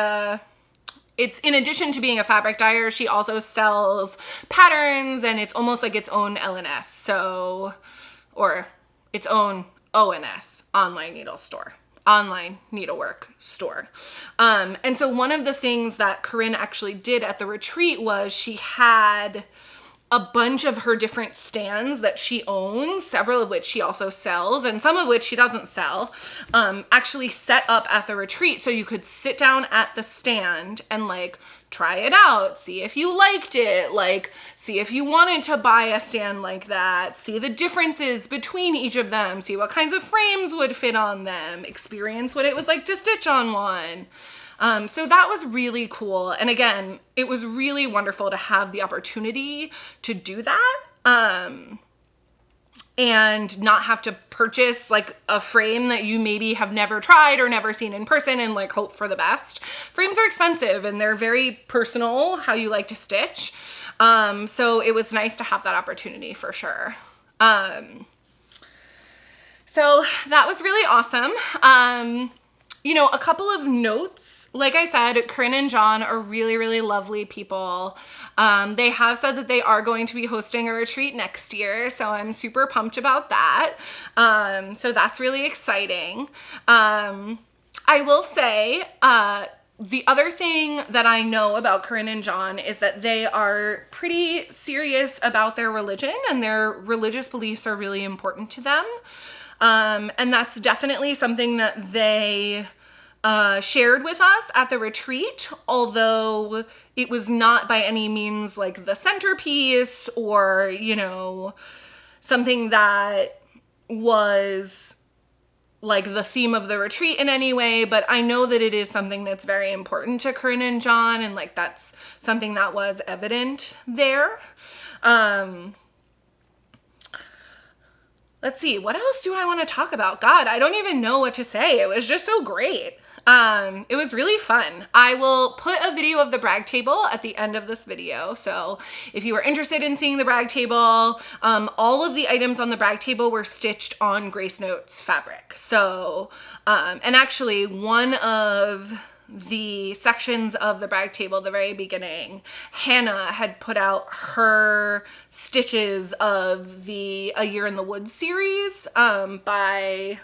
it's in addition to being a fabric dyer, she also sells patterns and it's almost like its own LNS. So, or its own ONS, online needlework store. And so one of the things that Corinne actually did at the retreat was she had a bunch of her different stands that she owns, several of which she also sells and some of which she doesn't sell, actually set up at the retreat. So you could sit down at the stand and like try it out, see if you liked it, like see if you wanted to buy a stand like that, see the differences between each of them, see what kinds of frames would fit on them, experience what it was like to stitch on one. So that was really cool. And again, it was really wonderful to have the opportunity to do that. And not have to purchase like a frame that you maybe have never tried or never seen in person and like hope for the best. Frames are expensive and they're very personal how you like to stitch. So it was nice to have that opportunity for sure. So that was really awesome. You know, a couple of notes. Like I said, Corinne and John are really, really lovely people. They have said that they are going to be hosting a retreat next year, so I'm super pumped about that. So that's really exciting. I will say, the other thing that I know about Corinne and John is that they are pretty serious about their religion and their religious beliefs are really important to them. And that's definitely something that they shared with us at the retreat, although it was not by any means like the centerpiece or, you know, something that was like the theme of the retreat in any way, but I know that it is something that's very important to Corinne and John, and like that's something that was evident there. Let's see, what else do I want to talk about? God, I don't even know what to say. It was just so great. It was really fun. I will put a video of the brag table at the end of this video. So if you are interested in seeing the brag table, all of the items on the brag table were stitched on Grace Notes fabric. So, and actually one of the sections of the brag table, the very beginning, Hannah had put out her stitches of the A Year in the Woods series by,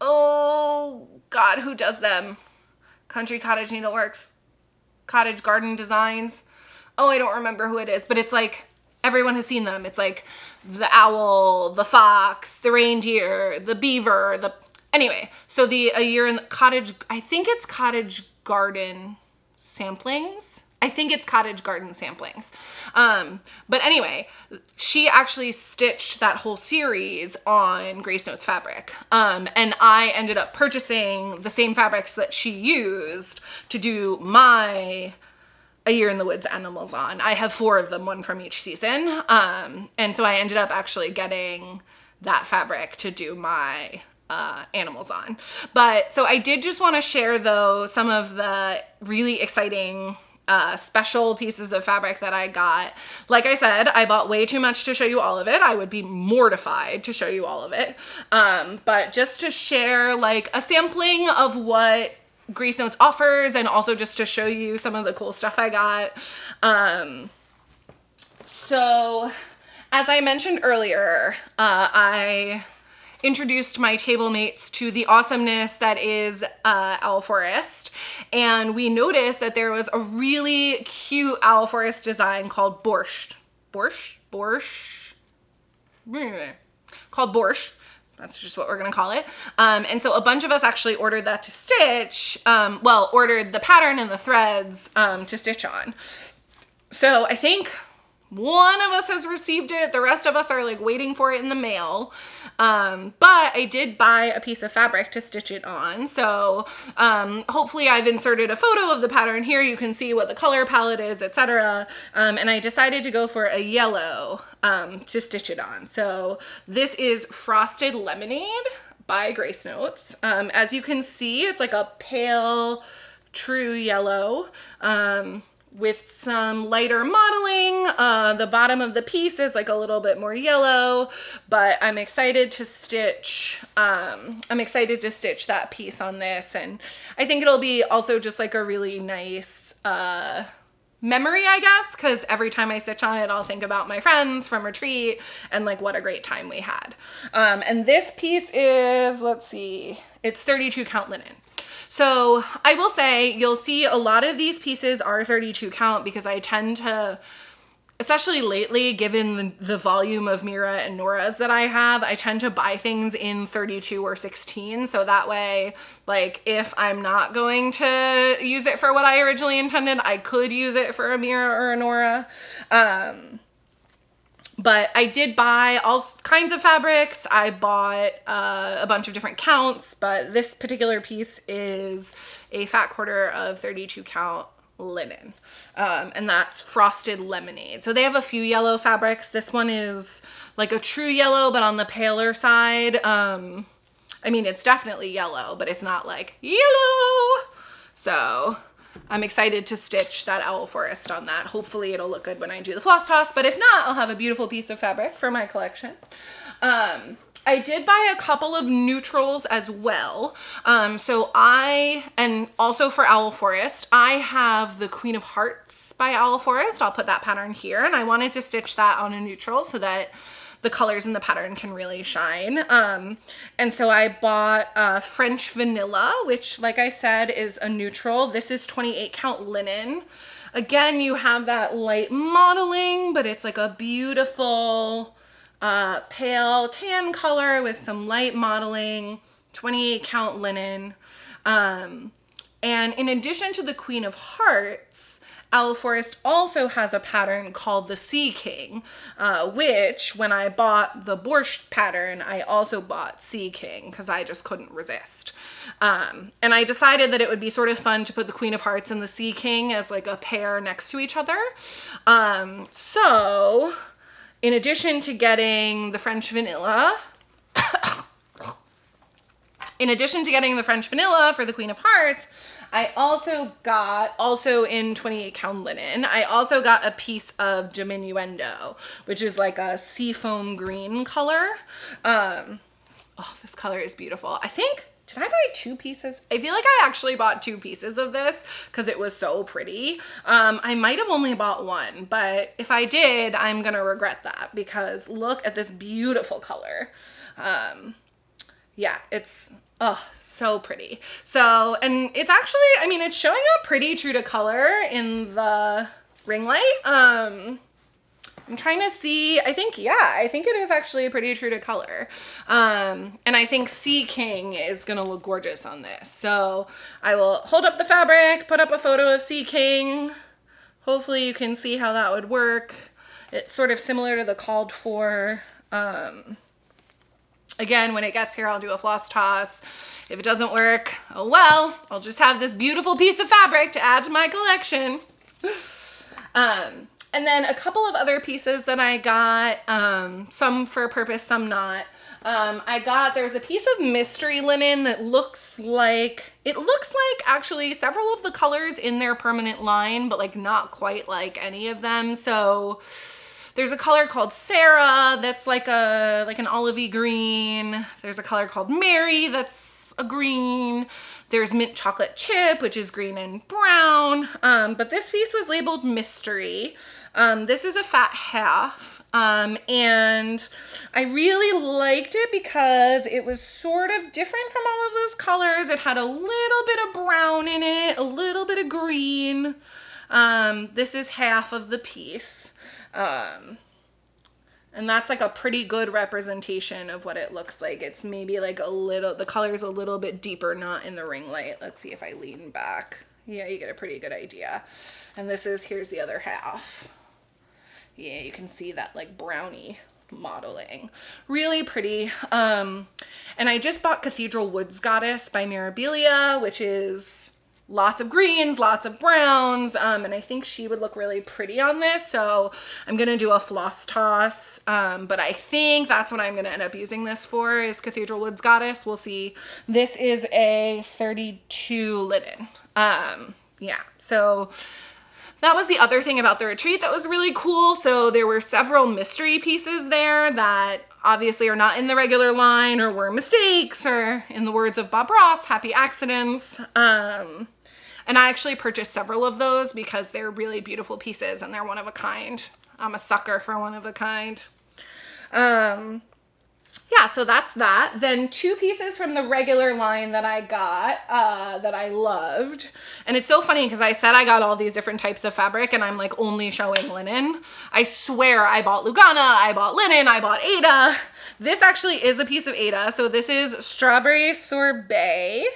oh God, who does them? Country Cottage Needleworks, Cottage Garden Designs. Oh, I don't remember who it is, but it's like, everyone has seen them. It's like the owl, the fox, the reindeer, the beaver, anyway, so the A Year in the Cottage, I think it's Cottage Garden Samplings. I think it's Cottage Garden Samplings. But anyway, she actually stitched that whole series on Grace Notes fabric. And I ended up purchasing the same fabrics that she used to do my A Year in the Woods animals on. I have 4 of them, one from each season. And so I ended up actually getting that fabric to do my animals on. But so I did just want to share though some of the really exciting special pieces of fabric that I got. Like I said, I bought way too much to show you all of it. I would be mortified to show you all of it. But just to share like a sampling of what Grace Notes offers, and also just to show you some of the cool stuff I got. So as I mentioned earlier, I introduced my table mates to the awesomeness that is Owl Forest, and we noticed that there was a really cute Owl Forest design called Borscht. Called Borscht. That's just what we're gonna call it. And so a bunch of us actually ordered that to stitch, ordered the pattern and the threads to stitch on. So I think one of us has received it. The rest of us are like waiting for it in the mail. But I did buy a piece of fabric to stitch it on. So hopefully I've inserted a photo of the pattern here. You can see what the color palette is, etc. And I decided to go for a yellow to stitch it on. So this is Frosted Lemonade by Grace Notes. As you can see, it's like a pale, true yellow. With some lighter modeling. The bottom of the piece is like a little bit more yellow, but I'm excited to stitch that piece on this, and I think it'll be also just like a really nice memory, I guess, because every time I stitch on it, I'll think about my friends from retreat and like what a great time we had. And this piece is, let's see, it's 32 count linen. So I will say you'll see a lot of these pieces are 32 count because I tend to, especially lately, given the volume of Mira and Nora's that I have, I tend to buy things in 32 or 16. So that way, like if I'm not going to use it for what I originally intended, I could use it for a Mira or a Nora. But I did buy all kinds of fabrics. I bought a bunch of different counts, but this particular piece is a fat quarter of 32 count linen. And that's Frosted Lemonade. So they have a few yellow fabrics. This one is like a true yellow, but on the paler side. I mean, it's definitely yellow, but it's not like yellow. So I'm excited to stitch that Owl Forest on that. Hopefully it'll look good when I do the floss toss, but if not, I'll have a beautiful piece of fabric for my collection. I did buy a couple of neutrals as well. And also for Owl Forest, I have the Queen of Hearts by Owl Forest. I'll put that pattern here, and I wanted to stitch that on a neutral so that the colors in the pattern can really shine. And so I bought French Vanilla, which like I said is a neutral. This is 28 count linen. Again, you have that light modeling, but it's like a beautiful pale tan color with some light modeling, 28 count linen. And in addition to the Queen of Hearts, Owl Forest also has a pattern called the Sea King, which when I bought the Borscht pattern, I also bought Sea King because I just couldn't resist. And I decided that it would be sort of fun to put the Queen of Hearts and the Sea King as like a pair next to each other. So in addition to getting the French vanilla, for the Queen of Hearts, I also got, in 28 count linen, I also got a piece of diminuendo, which is like a seafoam green color. Oh, this color is beautiful. I think, did I buy 2 pieces? I feel like I actually bought 2 pieces of this because it was so pretty. I might have only bought 1, but if I did, I'm gonna regret that because look at this beautiful color. Yeah, it's, oh, so pretty. So, and it's actually, I mean, it's showing up pretty true to color in the ring light. I'm trying to see, I think it is actually pretty true to color. And I think Sea King is gonna look gorgeous on this. So I will hold up the fabric, put up a photo of Sea King. Hopefully you can see how that would work. It's sort of similar to the called for. Again, when it gets here, I'll do a floss toss. If it doesn't work, oh well, I'll just have this beautiful piece of fabric to add to my collection. And then a couple of other pieces that I got, some for a purpose, some not. There's a piece of mystery linen that looks like actually several of the colors in their permanent line, but like not quite like any of them. So there's a color called Sarah that's like an olivey green. There's a color called Mary that's a green. There's mint chocolate chip, which is green and brown. But this piece was labeled mystery. This is a fat half. And I really liked it because it was sort of different from all of those colors. It had a little bit of brown in it, a little bit of green. This is half of the piece. And that's like a pretty good representation of what it looks like. It's maybe like the color's a little bit deeper, not in the ring light. Let's see if I lean back. Yeah, you get a pretty good idea. And here's the other half. Yeah, you can see that like brownie modeling. Really pretty. And I just bought Cathedral Woods Goddess by Mirabilia, which is lots of greens, lots of browns, and I think she would look really pretty on this, so I'm gonna do a floss toss, but I think that's what I'm gonna end up using this for, is Cathedral Woods Goddess. We'll see. This is a 32 linen. Yeah, so that was the other thing about the retreat that was really cool. So there were several mystery pieces there that obviously are not in the regular line or were mistakes, or in the words of Bob Ross, happy accidents. And I actually purchased several of those because they're really beautiful pieces and they're one of a kind. I'm a sucker for one of a kind. Yeah, so that's that. Then 2 pieces from the regular line that I got that I loved. And it's so funny because I said I got all these different types of fabric and I'm like only showing linen. I swear I bought Lugana, I bought linen, I bought Ada. This actually is a piece of Ada. So this is Strawberry Sorbet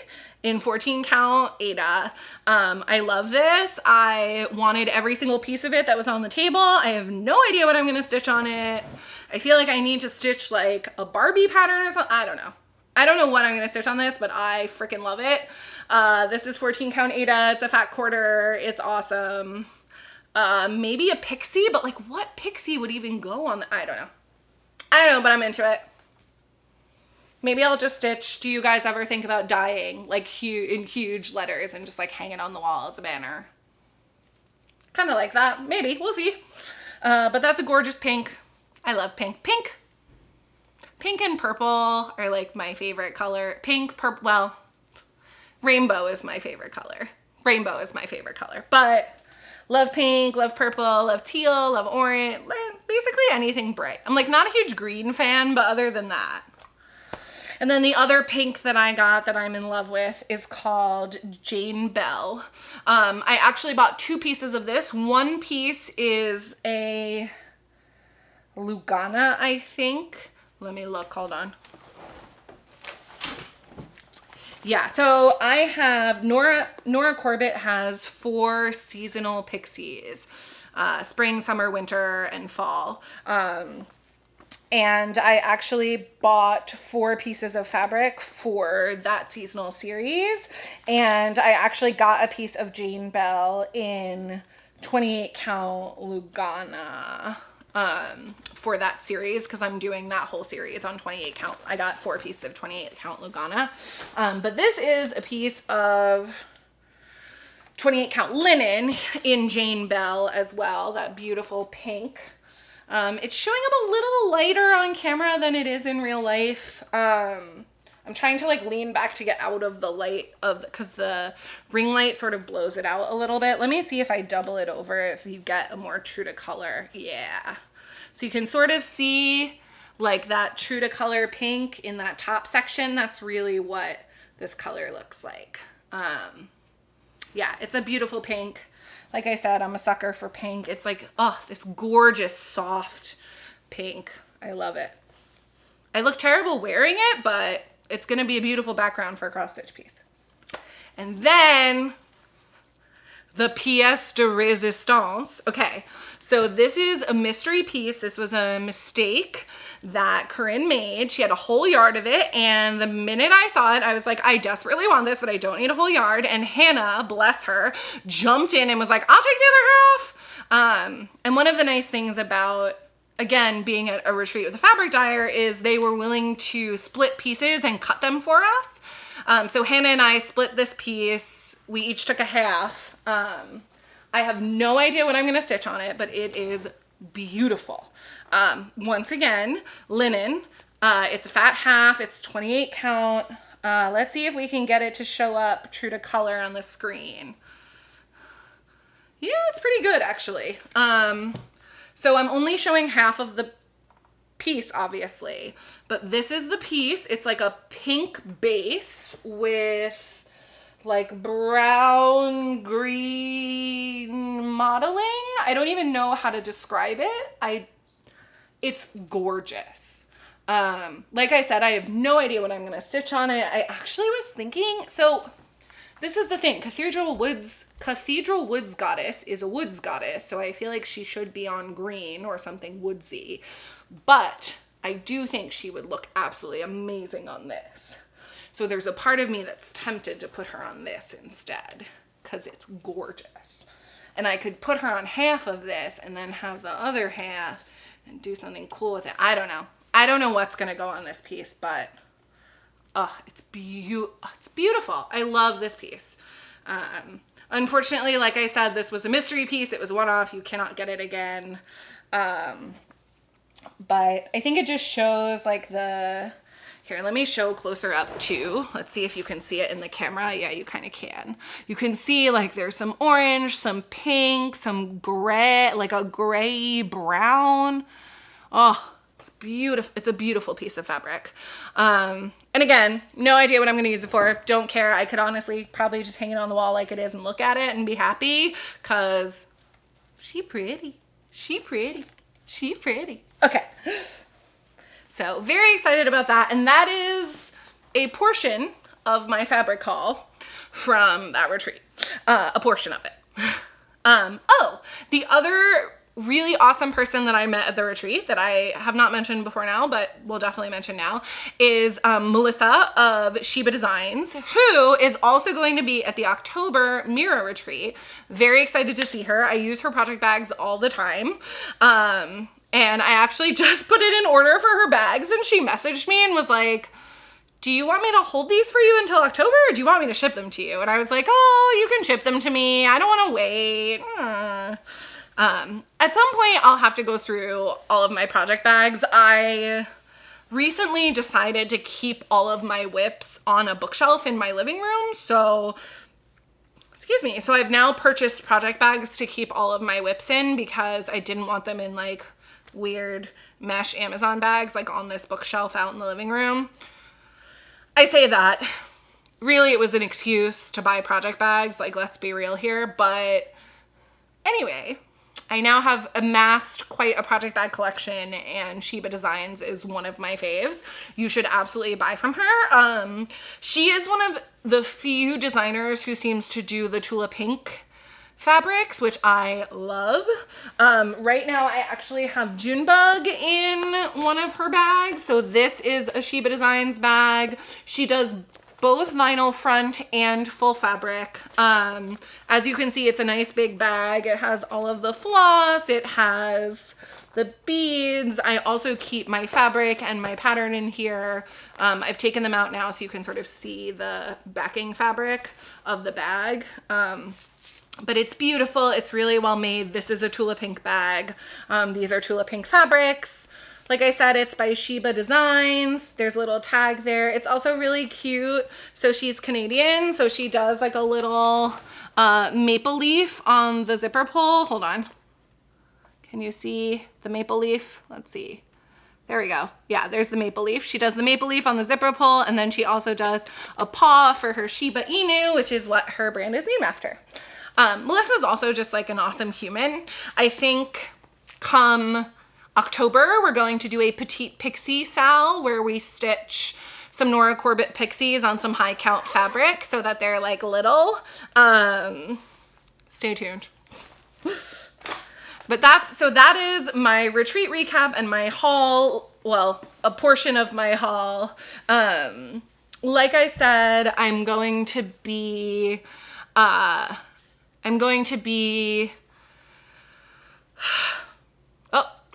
in 14 count Ada. I love this. I wanted every single piece of it that was on the table. I have no idea what I'm gonna stitch on it. I feel like I need to stitch like a Barbie pattern or something. I don't know. I don't know what I'm gonna stitch on this, but I freaking love it. This is 14 count Ada. It's a fat quarter. It's awesome. Maybe a pixie, but like what pixie would even go on I don't know. I don't know, but I'm into it. Maybe I'll just stitch. Do you guys ever think about dyeing like in huge letters and just like hang it on the wall as a banner? Kind of like that. Maybe. We'll see. But that's a gorgeous pink. I love pink. Pink and purple are like my favorite color. Pink, purple, well, rainbow is my favorite color. Rainbow is my favorite color. But love pink, love purple, love teal, love orange. Basically anything bright. I'm like not a huge green fan, but other than that. And then the other pink that I got that I'm in love with is called Jane Bell. I actually bought 2 pieces of this. One piece is a Lugana, I think. Let me look, hold on. Yeah, so I have Nora Corbett has 4 seasonal pixies, spring, summer, winter, and fall. And I actually bought 4 pieces of fabric for that seasonal series. And I actually got a piece of Jane Bell in 28 count Lugana for that series, because I'm doing that whole series on 28 count. I got 4 pieces of 28 count Lugana. But this is a piece of 28 count linen in Jane Bell as well, that beautiful pink. It's showing up a little lighter on camera than it is in real life. I'm trying to like lean back to get out of the light because the ring light sort of blows it out a little bit. Let me see if I double it over, if you get a more true to color. Yeah. So you can sort of see like that true to color pink in that top section. That's really what this color looks like. Yeah, it's a beautiful pink. Like I said, I'm a sucker for pink. It's like, oh, this gorgeous, soft pink. I love it. I look terrible wearing it, but it's going to be a beautiful background for a cross stitch piece. And then the pièce de résistance. Okay, so this is a mystery piece. This was a mistake that Corinne made. She had a whole yard of it, and the minute I saw it, I was like, I desperately want this, but I don't need a whole yard. And Hannah, bless her, jumped in and was like, I'll take the other half. And one of the nice things about, again, being at a retreat with a fabric dyer is they were willing to split pieces and cut them for us. So Hannah and I split this piece. We each took a half. I have no idea what I'm going to stitch on it, but it is beautiful. Once again, linen. It's a fat half. It's 28 count. Let's see if we can get it to show up true to color on the screen. Yeah, it's pretty good actually. So I'm only showing half of the piece, obviously, but this is the piece. It's like a pink base with like brown green modeling. I don't even know how to describe it. It's gorgeous. Like I said, I have no idea what I'm gonna stitch on it. I actually was thinking, so this is the thing, Cathedral Woods Goddess is a woods goddess, so I feel like she should be on green or something woodsy, but I do think she would look absolutely amazing on this. So there's a part of me that's tempted to put her on this instead, because it's gorgeous. And I could put her on half of this and then have the other half and do something cool with it. I don't know. I don't know what's gonna go on this piece, but it's beautiful. I love this piece. Unfortunately, like I said, this was a mystery piece. It was one-off. You cannot get it again. But I think it just shows like the... Here, let me show closer up too. Let's see if you can see it in the camera. Yeah, you kind of can. You can see like there's some orange, some pink, some gray, like a gray brown. Oh, it's beautiful. It's a beautiful piece of fabric. And again, no idea what I'm gonna use it for. Don't care. I could honestly probably just hang it on the wall like it is and look at it and be happy, cause she pretty. She pretty. She pretty. Okay. So very excited about that. And that is a portion of my fabric haul from that retreat, a portion of it. Oh, the other really awesome person that I met at the retreat that I have not mentioned before now, but will definitely mention now, is Melissa of Sheba Designs, who is also going to be at the October Mira retreat. Very excited to see her. I use her project bags all the time. And I actually just put it in order for her bags, and she messaged me and was like, do you want me to hold these for you until October, or do you want me to ship them to you? And I was like, oh, you can ship them to me. I don't want to wait. At some point, I'll have to go through all of my project bags. I recently decided to keep all of my whips on a bookshelf in my living room. So I've now purchased project bags to keep all of my whips in, because I didn't want them in like weird mesh Amazon bags like on this bookshelf out in the living room. I say that really it was an excuse to buy project bags, like let's be real here, but anyway, I now have amassed quite a project bag collection, and Sheba Designs is one of my faves. You should absolutely buy from her. She is one of the few designers who seems to do the Tula Pink fabrics, which I love. Right now I actually have Junebug in one of her bags. So this is a Sheba Designs bag. She does both vinyl front and full fabric. As you can see, it's a nice big bag. It has all of the floss. It has the beads. I also keep my fabric and my pattern in here. I've taken them out now so you can sort of see the backing fabric of the bag. But it's beautiful. It's really well made. This is a Tula Pink bag. These are Tula Pink fabrics. Like I said, it's by Sheba Designs. There's a little tag there. It's also really cute. So she's Canadian. So she does like a little maple leaf on the zipper pull. Hold on. Can you see the maple leaf? Let's see. There we go. Yeah, there's the maple leaf. She does the maple leaf on the zipper pull, and then she also does a paw for her Shiba Inu, which is what her brand is named after. Melissa's also just like an awesome human. I think come October, we're going to do a Petite Pixie Sal where we stitch some Nora Corbett pixies on some high count fabric so that they're like little. Stay tuned. But that is my retreat recap and my haul. Well, a portion of my haul. Like I said, I'm going to be oh,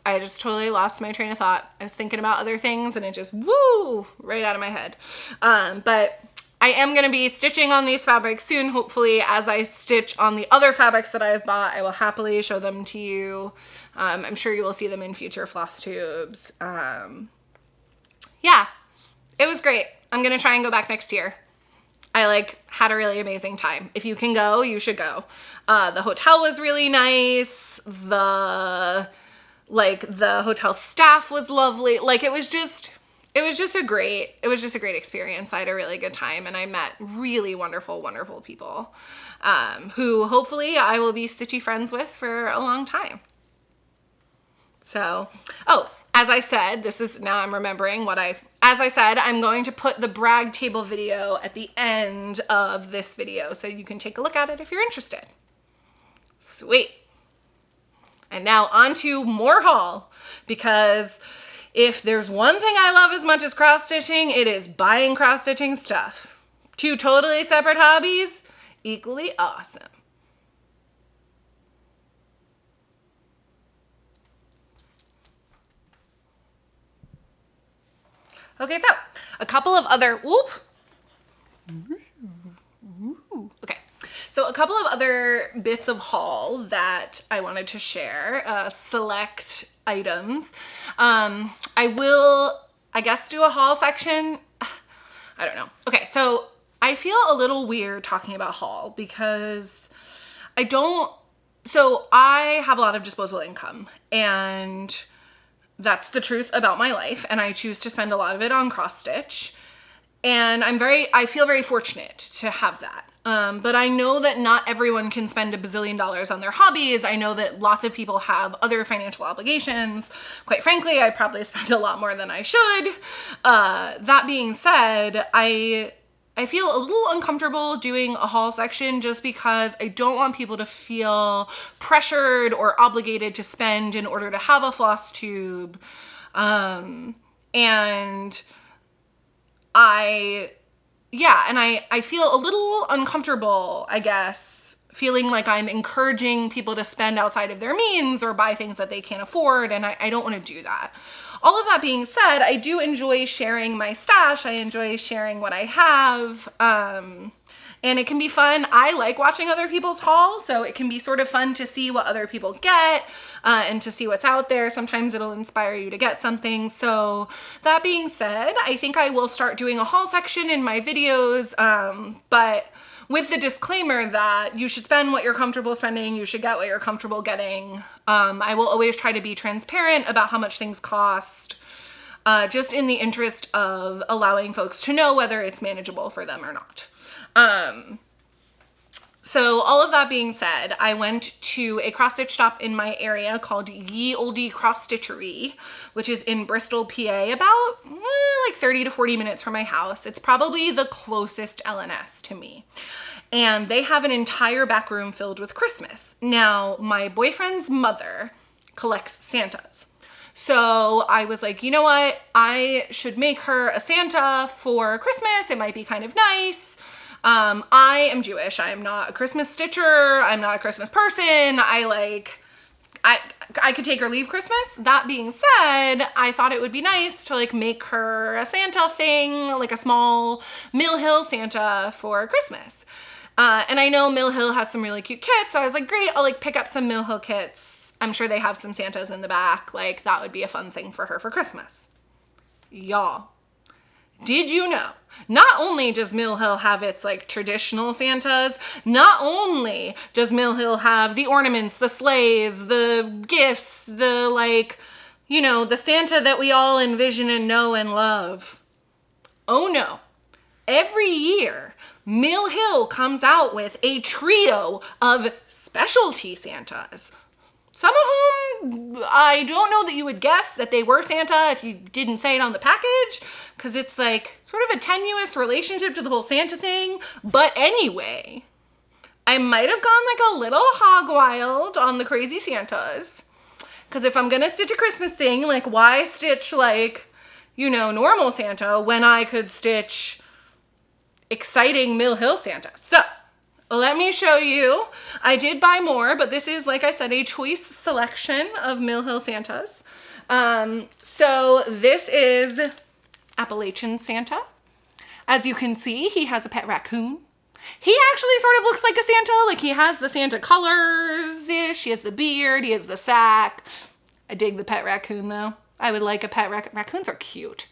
I just totally lost my train of thought. I was thinking about other things and it just woo right out of my head. But I am going to be stitching on these fabrics soon. Hopefully, as I stitch on the other fabrics that I've bought, I will happily show them to you. I'm sure you will see them in future Flosstubes. Yeah, it was great. I'm going to try and go back next year. I had a really amazing time. If you can go, you should go. The hotel was really nice. The hotel staff was lovely. It was just a great experience. I had a really good time and I met really wonderful, wonderful people, who hopefully I will be stitchy friends with for a long time. So, as I said, I'm remembering as I said, I'm going to put the brag table video at the end of this video so you can take a look at it if you're interested. Sweet. And now on to more haul, because if there's one thing I love as much as cross stitching, it is buying cross stitching stuff. Two totally separate hobbies, equally awesome. Okay, so a couple of other, So a couple of other bits of haul that I wanted to share, select items. I will, I guess, do a haul section. I don't know. Okay, so I feel a little weird talking about haul because I have a lot of disposable income, and that's the truth about my life, and I choose to spend a lot of it on cross stitch. And I feel very fortunate to have that. But I know that not everyone can spend $1 bazillion on their hobbies. I know that lots of people have other financial obligations. Quite frankly, I probably spend a lot more than I should. That being said, I feel a little uncomfortable doing a haul section just because I don't want people to feel pressured or obligated to spend in order to have a floss tube. And I feel a little uncomfortable, I guess, feeling like I'm encouraging people to spend outside of their means or buy things that they can't afford, and I don't want to do that. All of that being said, I do enjoy sharing my stash. I enjoy sharing what I have, and it can be fun. I like watching other people's hauls, so it can be sort of fun to see what other people get and to see what's out there. Sometimes it'll inspire you to get something. So that being said, I think I will start doing a haul section in my videos, but with the disclaimer that you should spend what you're comfortable spending, you should get what you're comfortable getting. I will always try to be transparent about how much things cost, just in the interest of allowing folks to know whether it's manageable for them or not. So all of that being said, I went to a cross stitch shop in my area called Ye Olde Cross Stitchery, which is in Bristol, PA, about like 30 to 40 minutes from my house. It's probably the closest LNS to me. And they have an entire back room filled with Christmas. Now, my boyfriend's mother collects Santas. So I was like, you know what? I should make her a Santa for Christmas. It might be kind of nice. I am Jewish. I am not a Christmas stitcher. I'm not a Christmas person. I could take or leave Christmas. That being said, I thought it would be nice to like make her a Santa thing, like a small Mill Hill Santa for Christmas. And I know Mill Hill has some really cute kits. So I was like, great, I'll like pick up some Mill Hill kits. I'm sure they have some Santas in the back. Like that would be a fun thing for her for Christmas. Y'all, did you know? Not only does Mill Hill have its like traditional Santas, not only does Mill Hill have the ornaments, the sleighs, the gifts, the like, you know, the Santa that we all envision and know and love. Oh no. Every year, Mill Hill comes out with a trio of specialty Santas. Some of whom I don't know that you would guess that they were Santa if you didn't say it on the package, because it's like sort of a tenuous relationship to the whole Santa thing. But anyway, I might have gone like a little hog wild on the crazy Santas, because if I'm gonna stitch a Christmas thing, like why stitch like, you know, normal Santa when I could stitch exciting Mill Hill Santa? So let me show you. I did buy more, but this is, like I said, a choice selection of Mill Hill Santas. So this is Appalachian Santa. As you can see, he has a pet raccoon. He actually sort of looks like a Santa. Like he has the Santa colors-ish. He has the beard. He has the sack. I dig the pet raccoon though. I would like a pet raccoons are cute.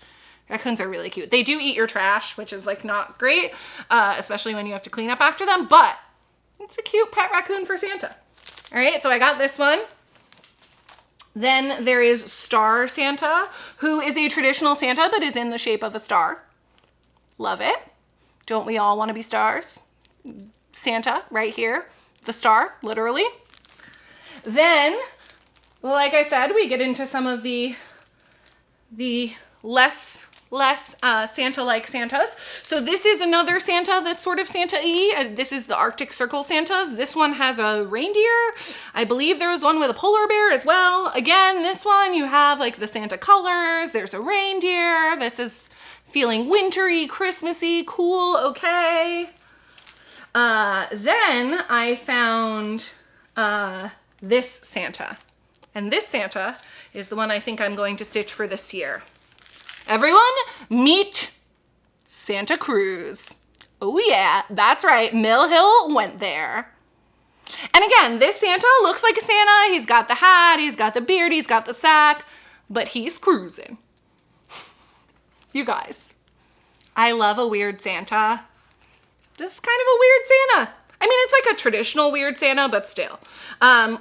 Raccoons are really cute. They do eat your trash, which is like not great, especially when you have to clean up after them, but it's a cute pet raccoon for Santa. All right, so I got this one. Then there is Star Santa, who is a traditional Santa, but is in the shape of a star. Love it. Don't we all want to be stars? Santa right here, the star, literally. Then, like I said, we get into some of the less Santa-like Santas. So this is another Santa that's sort of Santa-y. This is the Arctic Circle Santas. This one has a reindeer. I believe there was one with a polar bear as well. Again, this one you have like the Santa colors. There's a reindeer. This is feeling wintry, Christmassy, cool, okay. Then I found this Santa. And this Santa is the one I think I'm going to stitch for this year. Everyone, meet Santa Cruz. Oh yeah, that's right, Mill Hill went there. And again, this Santa looks like a Santa. He's got the hat, he's got the beard, he's got the sack, but he's cruising. You guys, I love a weird Santa. This is kind of a weird Santa. I mean, it's like a traditional weird Santa, but still.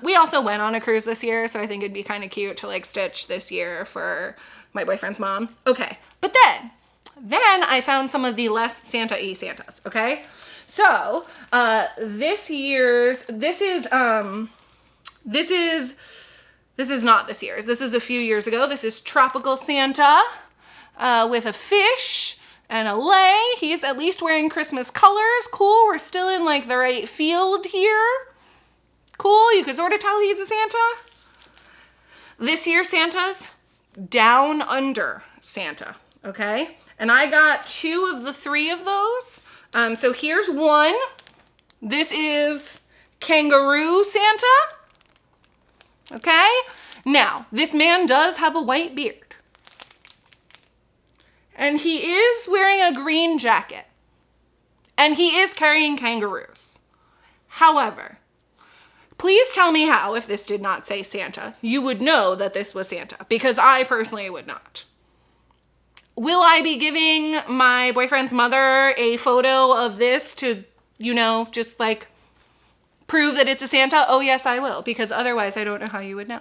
We also went on a cruise this year, so I think it'd be kind of cute to like stitch this year for my boyfriend's mom. Okay, but then I found some of the less Santa-y Santas, okay? So, this is not this year's. This is a few years ago. This is Tropical Santa with a fish and a lei. He's at least wearing Christmas colors. Cool, we're still in like the right field here. Cool, you could sort of tell he's a Santa. This year's Santa's Down Under Santa, okay? And I got 2 of the 3 of those. So here's one. This is Kangaroo Santa, okay? Now, this man does have a white beard. And he is wearing a green jacket. And he is carrying kangaroos. However, please tell me how, if this did not say Santa, you would know that this was Santa, because I personally would not. Will I be giving my boyfriend's mother a photo of this to, you know, just like prove that it's a Santa? Oh yes, I will, because otherwise I don't know how you would know.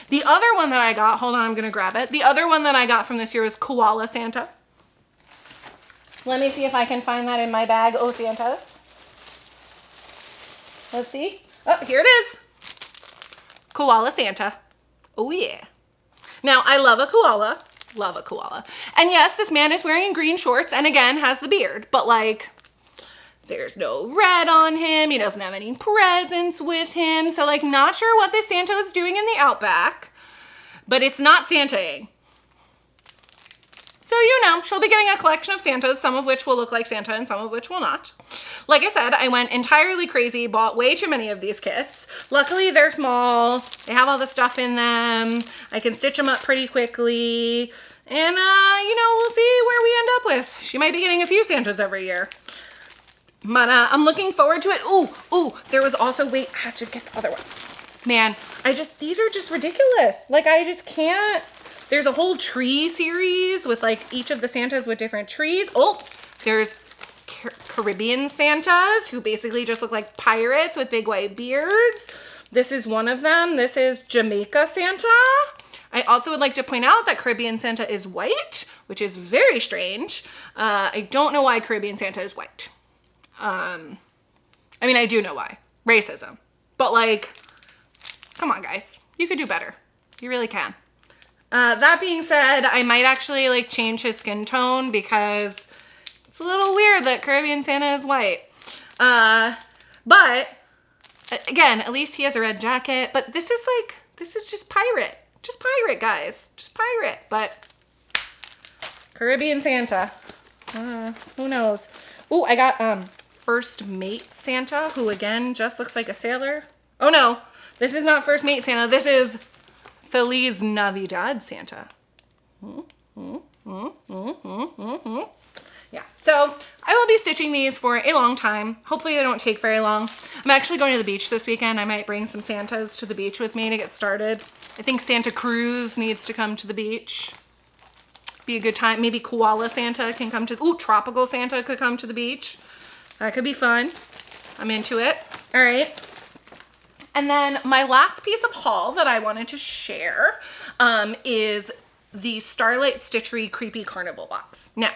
The other one that I got, hold on, I'm gonna grab it. The other one that I got from this year is Koala Santa. Let me see if I can find that in my bag. Oh, Santas. Let's see. Oh, here it is. Koala Santa. Oh yeah. Now, I love a koala. Love a koala. And yes, this man is wearing green shorts and again has the beard, but like, there's no red on him. He doesn't have any presents with him. So like, not sure what this Santa is doing in the outback, but it's not Santaing. So, you know, she'll be getting a collection of Santas, some of which will look like Santa and some of which will not. Like I said, I went entirely crazy, bought way too many of these kits. Luckily, they're small. They have all the stuff in them. I can stitch them up pretty quickly. And, you know, we'll see where we end up with. She might be getting a few Santas every year. But I'm looking forward to it. Ooh, there was also, wait, I have to get the other one. Man, these are just ridiculous. Like, I just can't. There's a whole tree series with like each of the Santas with different trees. Oh, there's Caribbean Santas who basically just look like pirates with big white beards. This is one of them. This is Jamaica Santa. I also would like to point out that Caribbean Santa is white, which is very strange. I don't know why Caribbean Santa is white. I mean, I do know why. Racism. But like, come on guys, you could do better. You really can. That being said, I might actually like change his skin tone because it's a little weird that Caribbean Santa is white. But again, at least he has a red jacket, but this is just pirate. Just pirate, guys. Just pirate. But Caribbean Santa. Who knows? Oh, I got First Mate Santa, who again just looks like a sailor. Oh no, this is not First Mate Santa. This is Feliz Navidad Santa. Yeah, so I will be stitching these for a long time. Hopefully they don't take very long. I'm actually going to the beach this weekend. I might bring some Santas to the beach with me to get started. I think Santa Cruz needs to come to the beach. Be a good time. Maybe Koala Santa can come to, ooh, Tropical Santa could come to the beach. That could be fun. I'm into it. All right. And then my last piece of haul that I wanted to share is the Starlight Stitchery Creepy Carnival box. Now,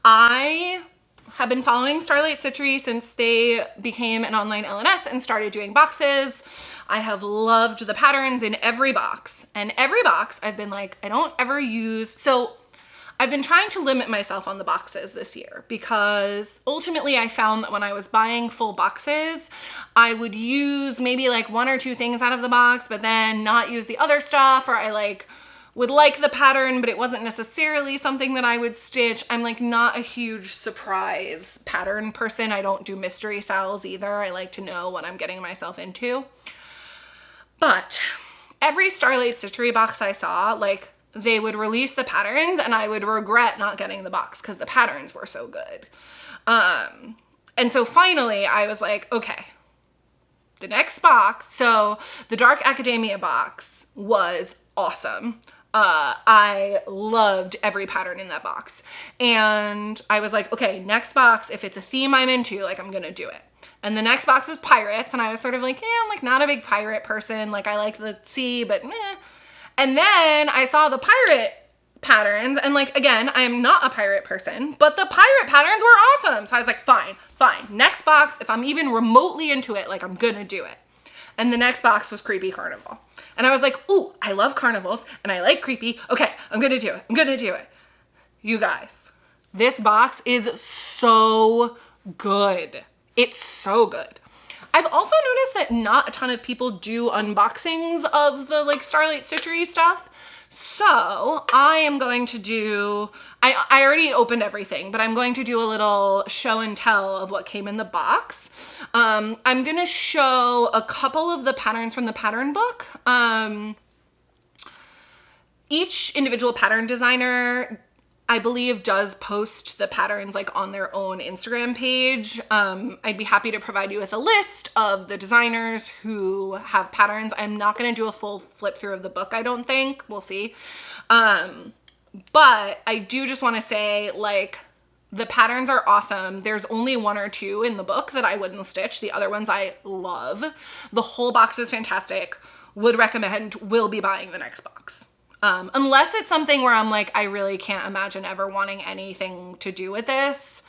I have been following Starlight Stitchery since they became an online LNS and started doing boxes. I have loved the patterns in every box. And every box I've been like, I don't ever use, so I've been trying to limit myself on the boxes this year because ultimately I found that when I was buying full boxes, I would use maybe like one or two things out of the box, but then not use the other stuff, or I like would like the pattern, but it wasn't necessarily something that I would stitch. I'm like not a huge surprise pattern person. I don't do mystery sales either. I like to know what I'm getting myself into. But every Starlight Stitchery box I saw, like, they would release the patterns and I would regret not getting the box because the patterns were so good. And so finally I was like, okay, the next box. So the Dark Academia box was awesome. I loved every pattern in that box. And I was like, okay, next box, if it's a theme I'm into, like I'm gonna do it. And the next box was pirates. And I was sort of like, yeah, I'm like not a big pirate person. Like I like the sea, but meh. And then I saw the pirate patterns and like, again, I am not a pirate person, but the pirate patterns were awesome. So I was like, fine. Next box, if I'm even remotely into it, like I'm gonna do it. And the next box was Creepy Carnival. And I was like, ooh, I love carnivals and I like creepy. Okay, I'm gonna do it. You guys, this box is so good. It's so good. I've also noticed that not a ton of people do unboxings of the like Starlight Stitchery stuff. So I am going to do, I already opened everything, but I'm going to do a little show and tell of what came in the box. I'm going to show a couple of the patterns from the pattern book. Each individual pattern designer, I believe, does post the patterns like on their own Instagram page. I'd be happy to provide you with a list of the designers who have patterns. I'm not going to do a full flip through of the book, I don't think. We'll see. But I do just want to say, like, the patterns are awesome. There's only one or two in the book that I wouldn't stitch. The other ones I love. The whole box is fantastic. Would recommend, will be buying the next box. Unless it's something where I'm like, I really can't imagine ever wanting anything to do with this.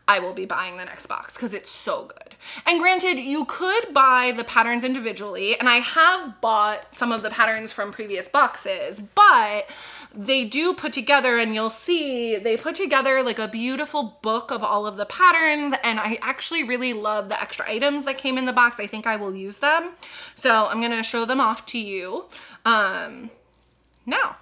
I will be buying the next box because it's so good. And granted, you could buy the patterns individually, and I have bought some of the patterns from previous boxes, but they do put together, and you'll see they put together like a beautiful book of all of the patterns, and I actually really love the extra items that came in the box. I think I will use them. So I'm gonna show them off to you now.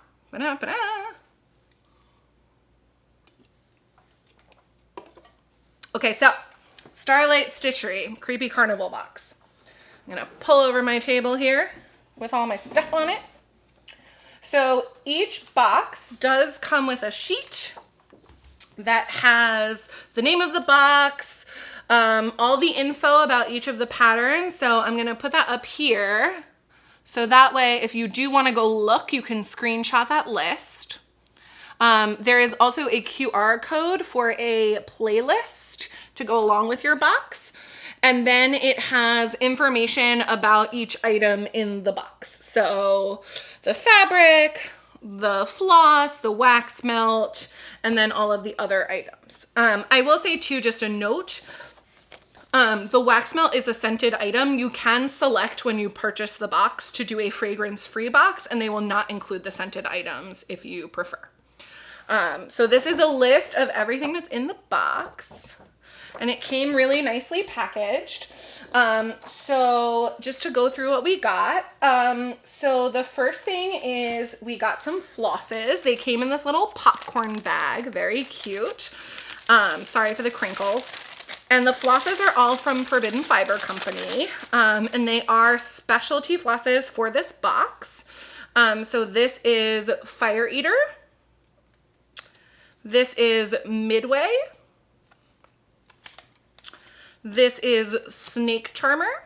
Okay, so Starlight Stitchery Creepy Carnival box. I'm gonna pull over my table here with all my stuff on it. So each box does come with a sheet that has the name of the box, all the info about each of the patterns. So I'm gonna put that up here. So that way, if you do wanna go look, you can screenshot that list. There is also a QR code for a playlist to go along with your box. And then it has information about each item in the box. So the fabric, the floss, the wax melt, and then all of the other items. I will say too, just a note, the wax melt is a scented item. You can select when you purchase the box to do a fragrance-free box, and they will not include the scented items if you prefer. So this is a list of everything that's in the box, and it came really nicely packaged. So just to go through what we got. So the first thing is we got some flosses. They came in this little popcorn bag, very cute. Sorry for the crinkles. And the flosses are all from Forbidden Fiber Company, and they are specialty flosses for this box. So this is Fire Eater. This is Midway. This is Snake Charmer.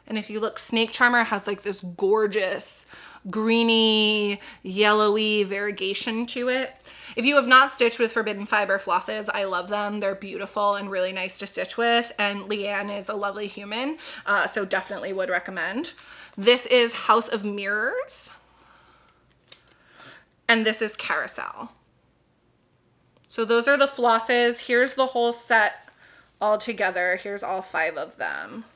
And if you look, Snake Charmer has like this gorgeous greeny, yellowy variegation to it. If you have not stitched with Forbidden Fiber flosses, I love them. They're beautiful and really nice to stitch with. And Leanne is a lovely human, so definitely would recommend. This is House of Mirrors. And this is Carousel. So those are the flosses. Here's the whole set all together. Here's all 5 of them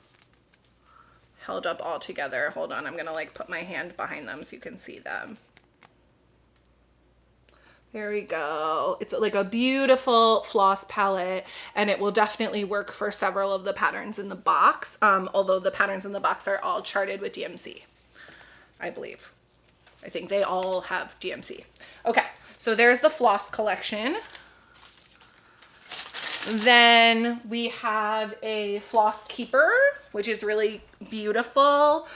held up all together. Hold on, I'm gonna like put my hand behind them so you can see them. There we go. It's like a beautiful floss palette, and it will definitely work for several of the patterns in the box, although the patterns in the box are all charted with DMC, I believe. I think they all have DMC. Okay, so there's the floss collection. Then we have a floss keeper, which is really beautiful.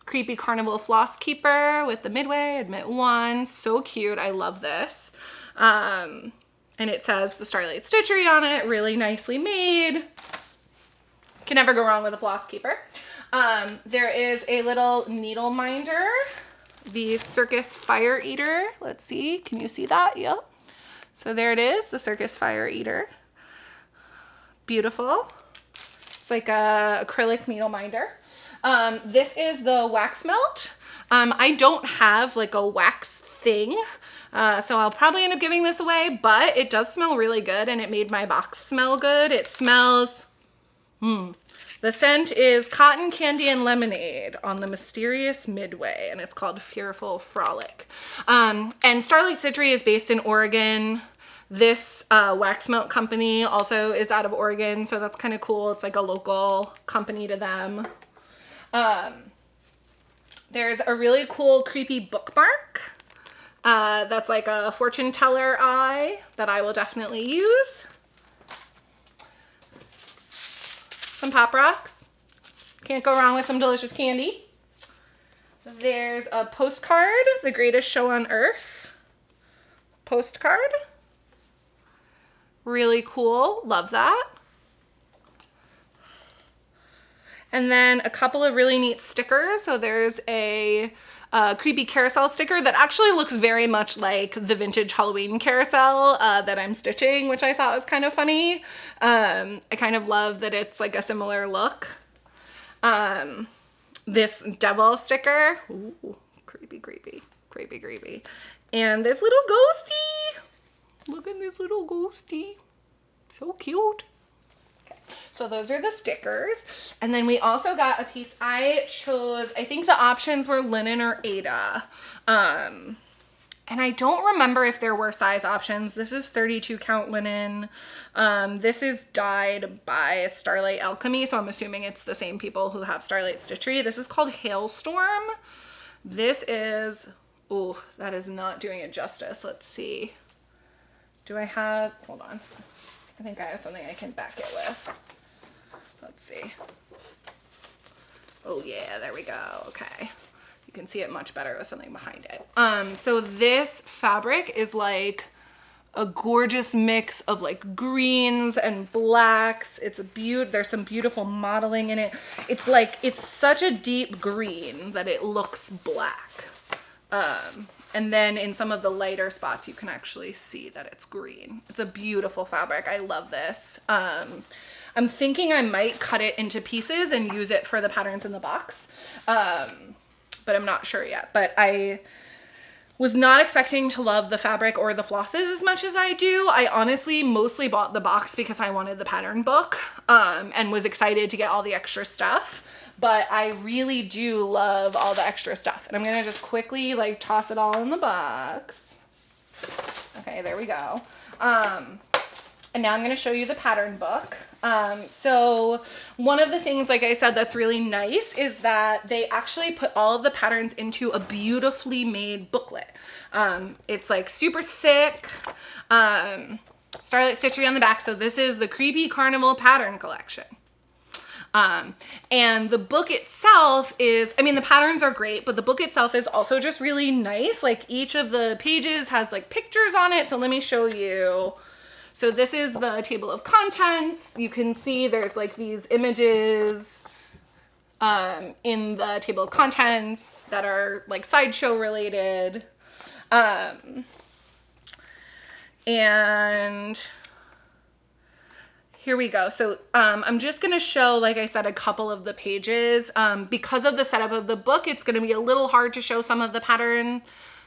Creepy Carnival floss keeper with the Midway, admit 1. So cute. I love this. And it says the Starlight Stitchery on it. Really nicely made. Can never go wrong with a floss keeper. There is a little needle minder. The Circus Fire Eater. Let's see. Can you see that? Yep. So there it is, the Circus Fire Eater. Beautiful. It's like a acrylic needle minder. This is the wax melt. I don't have like a wax thing, so I'll probably end up giving this away, but it does smell really good, and it made my box smell good. It smells, the scent is cotton candy and lemonade on the mysterious Midway, and it's called Fearful Frolic. And Starlight Stitchery is based in Oregon. This wax melt company also is out of Oregon, so that's kind of cool. It's like a local company to them. There's a really cool creepy bookmark that's like a fortune teller eye that I will definitely use. Some Pop Rocks. Can't go wrong with some delicious candy. There's a postcard, The Greatest Show on Earth. Postcard. Really cool. Love that. And then a couple of really neat stickers. So there's a creepy carousel sticker that actually looks very much like the vintage Halloween carousel that I'm stitching, which I thought was kind of funny. I kind of love that it's like a similar look. This devil sticker. Ooh, creepy, creepy, creepy, creepy. And this little ghosty. Look at this little ghosty. So cute. So those are the stickers. And then we also got a piece. I chose, I think the options were linen or Aida. And I don't remember if there were size options. This is 32 count linen. This is dyed by Starlight Alchemy. So I'm assuming it's the same people who have Starlight Stitchery. This is called Hailstorm. This is, oh, that is not doing it justice. Let's see. Do I have, hold on. I think I have something I can back it with. Let's see. Oh yeah, there we go. Okay. You can see it much better with something behind it. So this fabric is like a gorgeous mix of like greens and blacks. There's some beautiful modeling in it. It's like, it's such a deep green that it looks black. And then in some of the lighter spots, you can actually see that it's green. It's a beautiful fabric. I love this. I'm thinking I might cut it into pieces and use it for the patterns in the box. But I'm not sure yet. But I was not expecting to love the fabric or the flosses as much as I do. I honestly mostly bought the box because I wanted the pattern book, and was excited to get all the extra stuff. But I really do love all the extra stuff. And I'm gonna just quickly like toss it all in the box. Okay, there we go. And now I'm gonna show you the pattern book. So one of the things, like I said, that's really nice is that they actually put all of the patterns into a beautifully made booklet. It's like super thick, Starlight Stitchery on the back. So this is the Creepy Carnival Pattern Collection. And the book itself is, I mean, the patterns are great, but the book itself is also just really nice. Like each of the pages has like pictures on it. So let me show you. So this is the table of contents. You can see there's like these images in the table of contents that are like sideshow related. And here we go. So I'm just going to show, like I said, a couple of the pages. Because of the setup of the book, it's going to be a little hard to show some of the pattern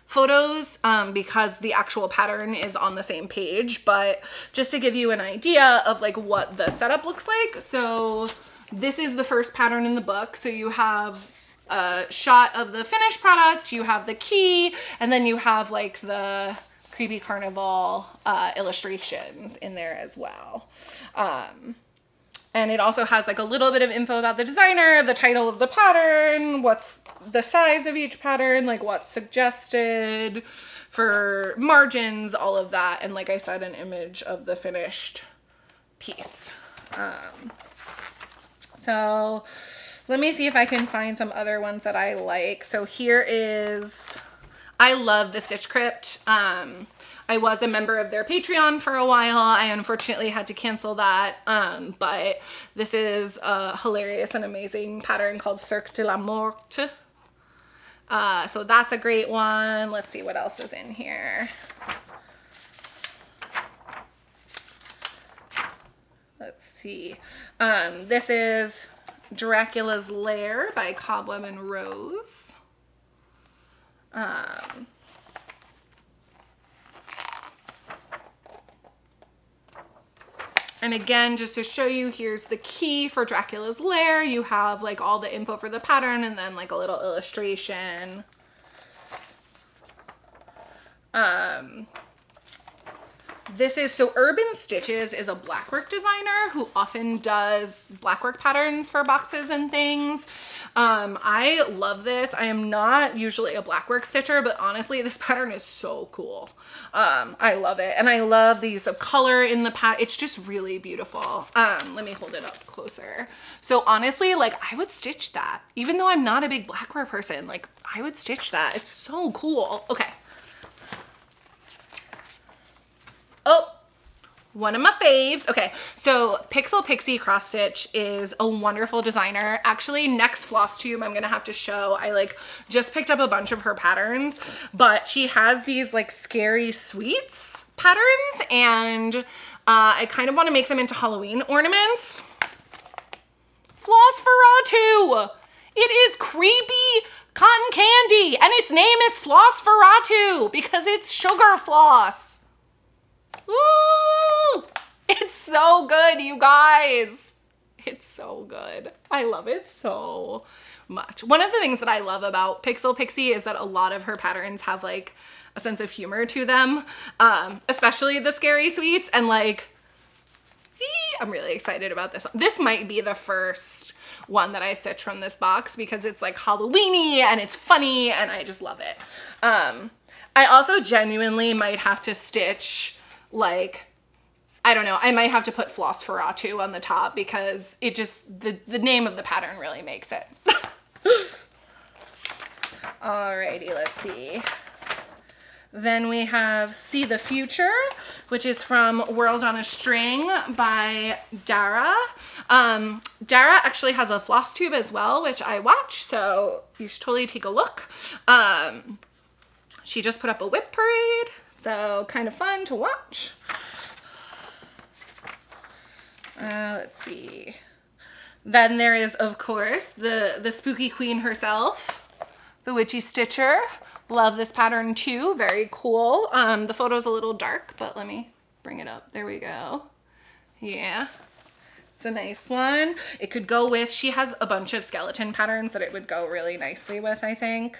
photos because the actual pattern is on the same page, but just to give you an idea of like what the setup looks like. So this is the first pattern in the book. So you have a shot of the finished product, you have the key, and then you have like the Creepy Carnival illustrations in there as well. And it also has like a little bit of info about the designer, the title of the pattern, what's the size of each pattern, like what's suggested for margins, all of that. And like I said, an image of the finished piece. So let me see if I can find some other ones that I like. So here is, I love the Stitch Crypt. I was a member of their Patreon for a while. I unfortunately had to cancel that, but this is a hilarious and amazing pattern called Cirque de la Morte. So that's a great one. Let's see what else is in here. Let's see. This is Dracula's Lair by Cobweb and Rose. And again, just to show you, here's the key for Dracula's Lair. You have like all the info for the pattern and then like a little illustration. This is, so Urban Stitches is a blackwork designer who often does blackwork patterns for boxes and things. I love this. I am not usually a blackwork stitcher, but honestly, this pattern is so cool. I love it. And I love the use of color in the pattern. It's just really beautiful. Let me hold it up closer. So honestly, like I would stitch that, even though I'm not a big blackwork person, like I would stitch that. It's so cool. Okay. Oh, one of my faves. Okay, so Pixel Pixie Cross Stitch is a wonderful designer. Actually, next Flosstube I'm gonna have to show. I like just picked up a bunch of her patterns, but she has these like scary sweets patterns, and I kind of want to make them into Halloween ornaments. Flossferatu! It is creepy cotton candy, and its name is Flossferatu because it's sugar floss. Woo! It's so good, you guys. It's so good. I love it so much. One of the things that I love about Pixel Pixie is that a lot of her patterns have like a sense of humor to them, especially the Scary Sweets. And like, I'm really excited about this one. This might be the first one that I stitch from this box because it's like Halloweeny and it's funny and I just love it. I also genuinely might have to stitch like, I don't know, I might have to put Flosstube on the top because it just, the name of the pattern really makes it. Alrighty, let's see. Then we have See the Future, which is from World on a String by Dara. Dara actually has a Flosstube as well, which I watch, so you should totally take a look. She just put up a whip parade, so kind of fun to watch. Let's see. Then there is, of course, the spooky queen herself, the Witchy Stitcher. Love this pattern too, very cool. The photo's a little dark, but let me bring it up. There we go. Yeah, it's a nice one. It could go with, she has a bunch of skeleton patterns that it would go really nicely with, I think.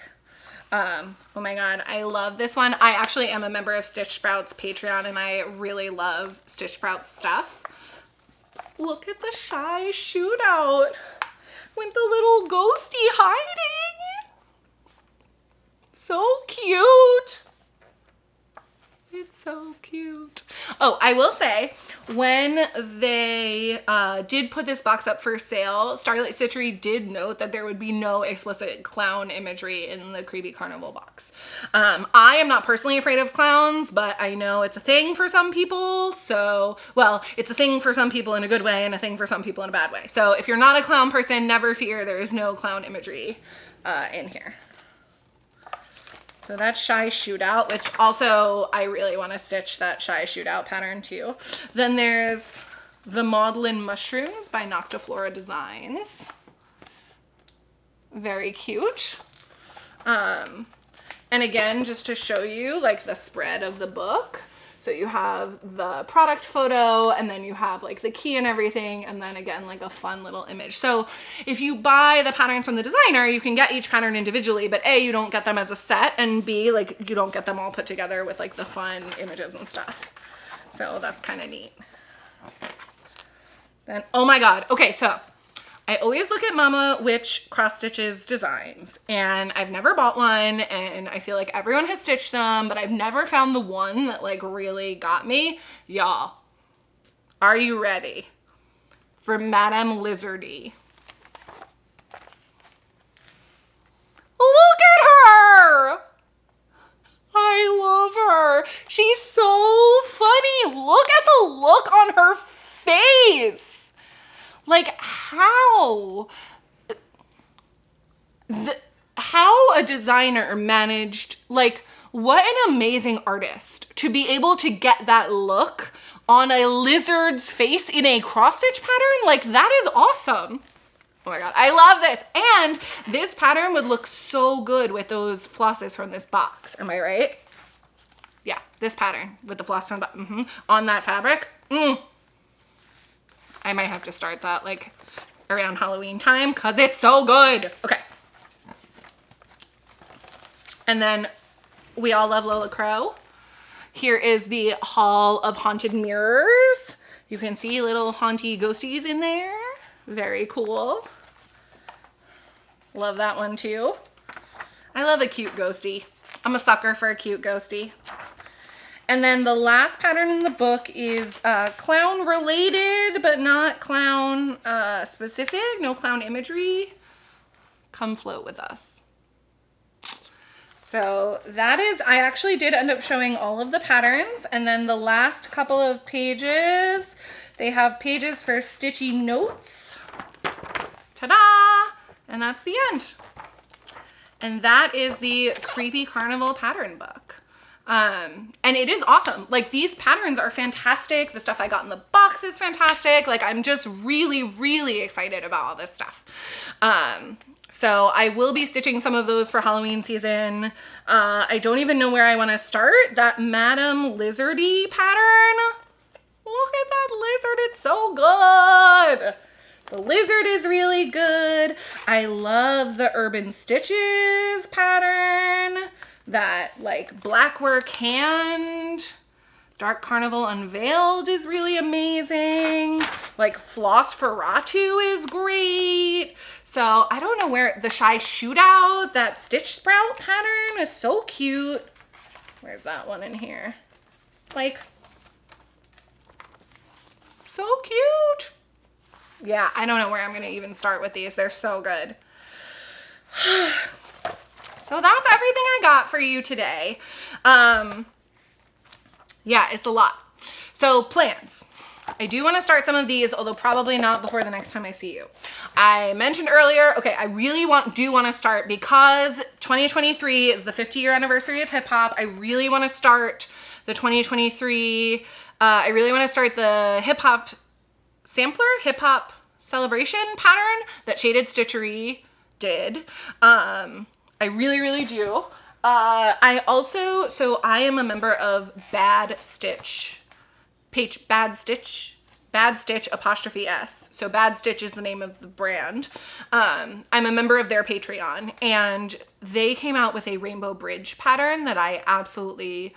Oh my God, I love this one. I actually am a member of Stitch Sprout's Patreon and I really love Stitch Sprout's stuff. Look at the Shy Shootout with the little ghosty hiding. So cute. It's so cute. Oh, I will say, when they did put this box up for sale, Starlight Stitchery did note that there would be no explicit clown imagery in the Creepy Carnival box. I am not personally afraid of clowns, but I know it's a thing for some people. So, well, it's a thing for some people in a good way and a thing for some people in a bad way. So if you're not a clown person, never fear, there is no clown imagery in here. So that's Shy Shootout, which also I really want to stitch that Shy Shootout pattern too. Then there's The Maudlin Mushrooms by Noctiflora Designs. Very cute. And again, just to show you like the spread of the book. So you have the product photo and then you have like the key and everything. And then again, like a fun little image. So if you buy the patterns from the designer, you can get each pattern individually, but A, you don't get them as a set, and B, like you don't get them all put together with like the fun images and stuff. So that's kind of neat. Then, oh my God. Okay. So I always look at Mama Witch Cross Stitches designs and I've never bought one and I feel like everyone has stitched them, but I've never found the one that like really got me. Y'all, are you ready for Madame Lizardy? Look at her! I love her. She's so funny. Look at the look on her face. Like how a designer managed, like what an amazing artist to be able to get that look on a lizard's face in a cross stitch pattern. Like that is awesome. Oh my God, I love this. And this pattern would look so good with those flosses from this box. Am I right? Yeah, this pattern with the floss on that fabric. I might have to start that like around Halloween time because it's so good. Okay. And then we all love Lola Crow. Here is the Hall of Haunted Mirrors. You can see little haunty ghosties in there. Very cool. Love that one too. I love a cute ghosty. I'm a sucker for a cute ghosty. And then the last pattern in the book is clown related, but not clown specific, no clown imagery. Come float with us. So that is, I actually did end up showing all of the patterns. And then the last couple of pages, they have pages for stitchy notes. Ta-da! And that's the end. And that is the Creepy Carnival pattern book. And it is awesome. Like, these patterns are fantastic. The stuff I got in the box is fantastic. Like, I'm just really, really excited about all this stuff. So I will be stitching some of those for Halloween season. I don't even know where I want to start. That Madame Lizardy pattern. Look at that lizard, it's so good. The lizard is really good. I love the Urban Stitches pattern. That like Blackwork Hand, Dark Carnival Unveiled is really amazing. Like Flosstube is great. So I don't know where, the Shy Shootout, that Stitch Sprout pattern is so cute. Where's that one in here? Like, so cute. Yeah, I don't know where I'm gonna even start with these. They're so good. So that's everything I got for you today. Yeah, it's a lot. So plans. I do want to start some of these, although probably not before the next time I see you. I mentioned earlier, okay, I really do want to start, because 2023 is the 50-year anniversary of hip hop. I really want to start the 2023, I really want to start the hip hop sampler, hip hop celebration pattern that Shaded Stitchery did. I really, really do. I also, so I am a member of Bad Stitch apostrophe S. So Bad Stitch is the name of the brand. I'm a member of their Patreon, and they came out with a rainbow bridge pattern that I absolutely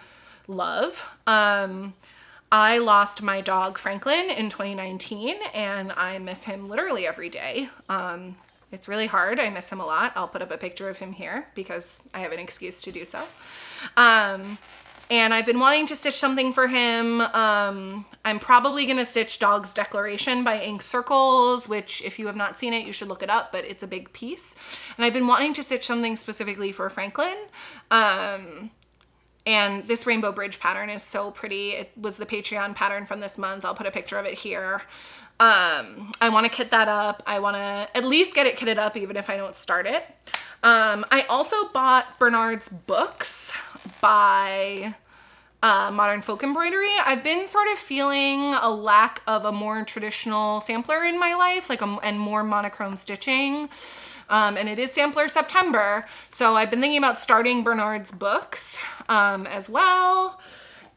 love. I lost my dog Franklin in 2019, and I miss him literally every day. It's really hard. I miss him a lot. I'll put up a picture of him here because I have an excuse to do so. And I've been wanting to stitch something for him. I'm probably going to stitch Dog's Declaration by Ink Circles, which if you have not seen it, you should look it up, but it's a big piece. And I've been wanting to stitch something specifically for Franklin. And this rainbow bridge pattern is so pretty. It was the Patreon pattern from this month. I'll put a picture of it here. I want to kit that up. I want to at least get it kitted up even if I don't start it. I also bought Bernard's books by Modern Folk Embroidery. I've been sort of feeling a lack of a more traditional sampler in my life, like and more monochrome stitching. And it is Sampler September, so I've been thinking about starting Bernard's books as well.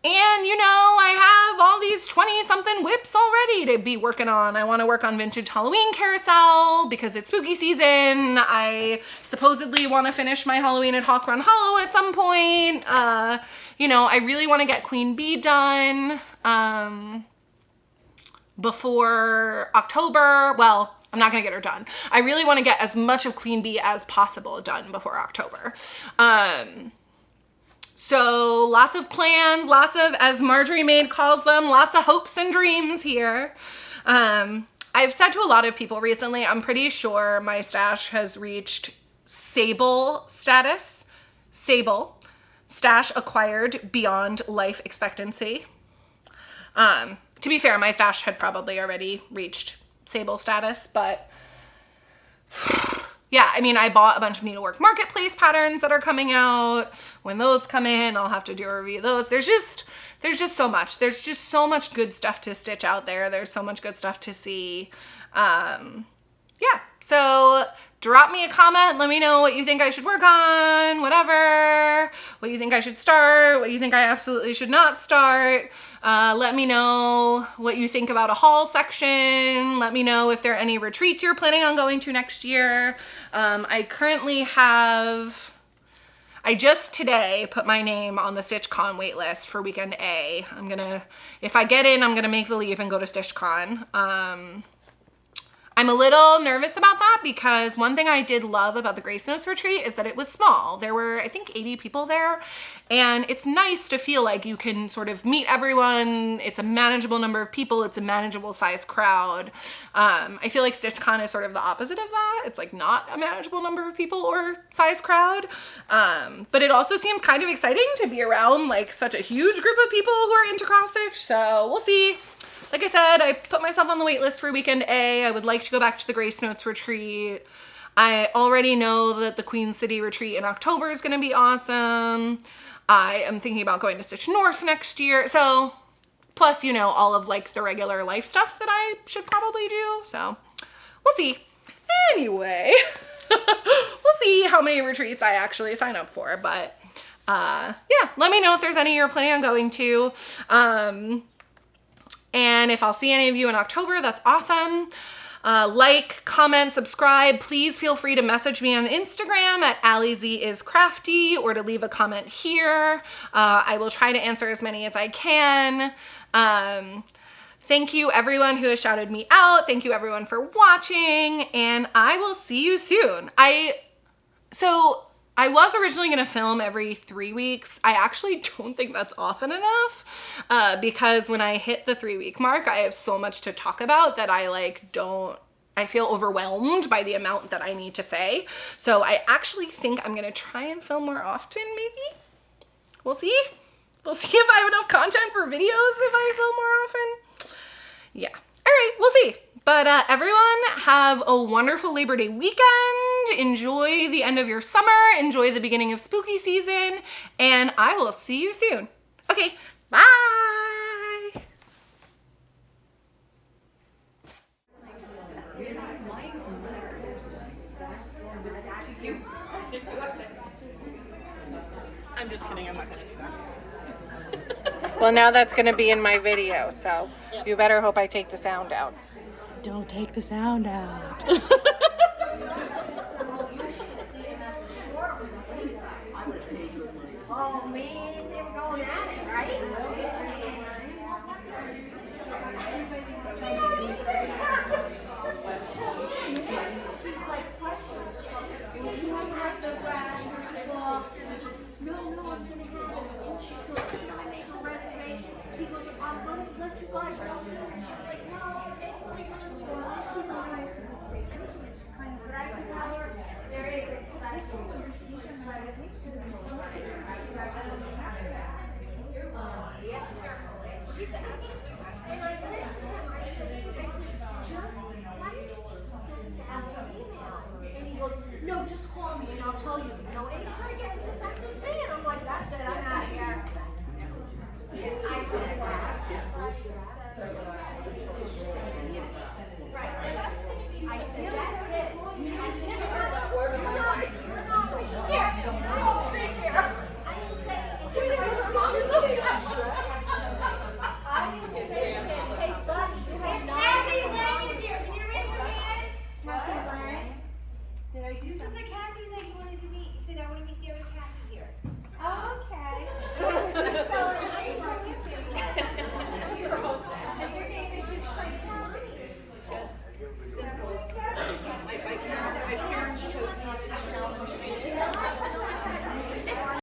And, you know, I have all these 20-something whips already to be working on. I want to work on Vintage Halloween Carousel because it's spooky season. I supposedly want to finish my Halloween at Hawk Run Hollow at some point. You know, I really want to get Queen Bee done before October. Well, I'm not going to get her done. I really want to get as much of Queen Bee as possible done before October. So lots of plans, lots of, as Marjorie Maid calls them, lots of hopes and dreams here. I've said to a lot of people recently, I'm pretty sure my stash has reached Sable status. Sable, stash acquired beyond life expectancy. To be fair, my stash had probably already reached Sable status, but yeah, I mean, I bought a bunch of Needlework Marketplace patterns that are coming out. When those come in, I'll have to do a review of those. There's just so much. There's just so much good stuff to stitch out there. There's so much good stuff to see. Yeah, so drop me a comment. Let me know what you think I should work on, whatever, what you think I should start, what you think I absolutely should not start. Let me know what you think about a haul section. Let me know if there are any retreats you're planning on going to next year. I currently have, I just today put my name on the StitchCon waitlist for weekend A. If I get in, I'm gonna make the leap and go to StitchCon. I'm a little nervous about that because one thing I did love about the Grace Notes retreat is that it was small. There were, I think, 80 people there, and it's nice to feel like you can sort of meet everyone. It's a manageable number of people. It's a manageable size crowd. I feel like StitchCon is sort of the opposite of that. It's like not a manageable number of people or size crowd, but it also seems kind of exciting to be around like such a huge group of people who are into cross stitch. So we'll see. Like I said, I put myself on the wait list for weekend A. I would like to go back to the Grace Notes retreat. I already know that the Queen City retreat in October is going to be awesome. I am thinking about going to Stitch North next year. So plus, you know, all of like the regular life stuff that I should probably do. So we'll see. Anyway, we'll see how many retreats I actually sign up for. But yeah, let me know if there's any you're planning on going to. And if I'll see any of you in October, that's awesome. Like, comment, subscribe. Please feel free to message me on Instagram at AllieZisCrafty or to leave a comment here. I will try to answer as many as I can. Thank you everyone who has shouted me out. Thank you everyone for watching, and I will see you soon. I was originally going to film every 3 weeks. I actually don't think that's often enough because when I hit the 3-week mark, I have so much to talk about that I feel overwhelmed by the amount that I need to say. So I actually think I'm going to try and film more often, maybe. We'll see. We'll see if I have enough content for videos if I film more often. Yeah. All right, we'll see. But everyone have a wonderful Labor Day weekend. Enjoy the end of your summer. Enjoy the beginning of spooky season. And I will see you soon. Okay, bye. I'm just kidding, I'm not gonna do that. Well, now that's going to be in my video, so you better hope I take the sound out. Don't take the sound out. Oh man, they were going at it, right? She's like, questions. You have to grab well, no, I'm gonna have it. She goes, should I make a reservation? He goes, I'm gonna let you guys know soon. And she's like, no, it's only for the store. And she lies to the space. And she's kind of dragging her. There is a and I said to him, just, why don't you just send out an email? And he goes, no, just call me and I'll tell you. And he started getting sent back to his van. I'm like, that's it.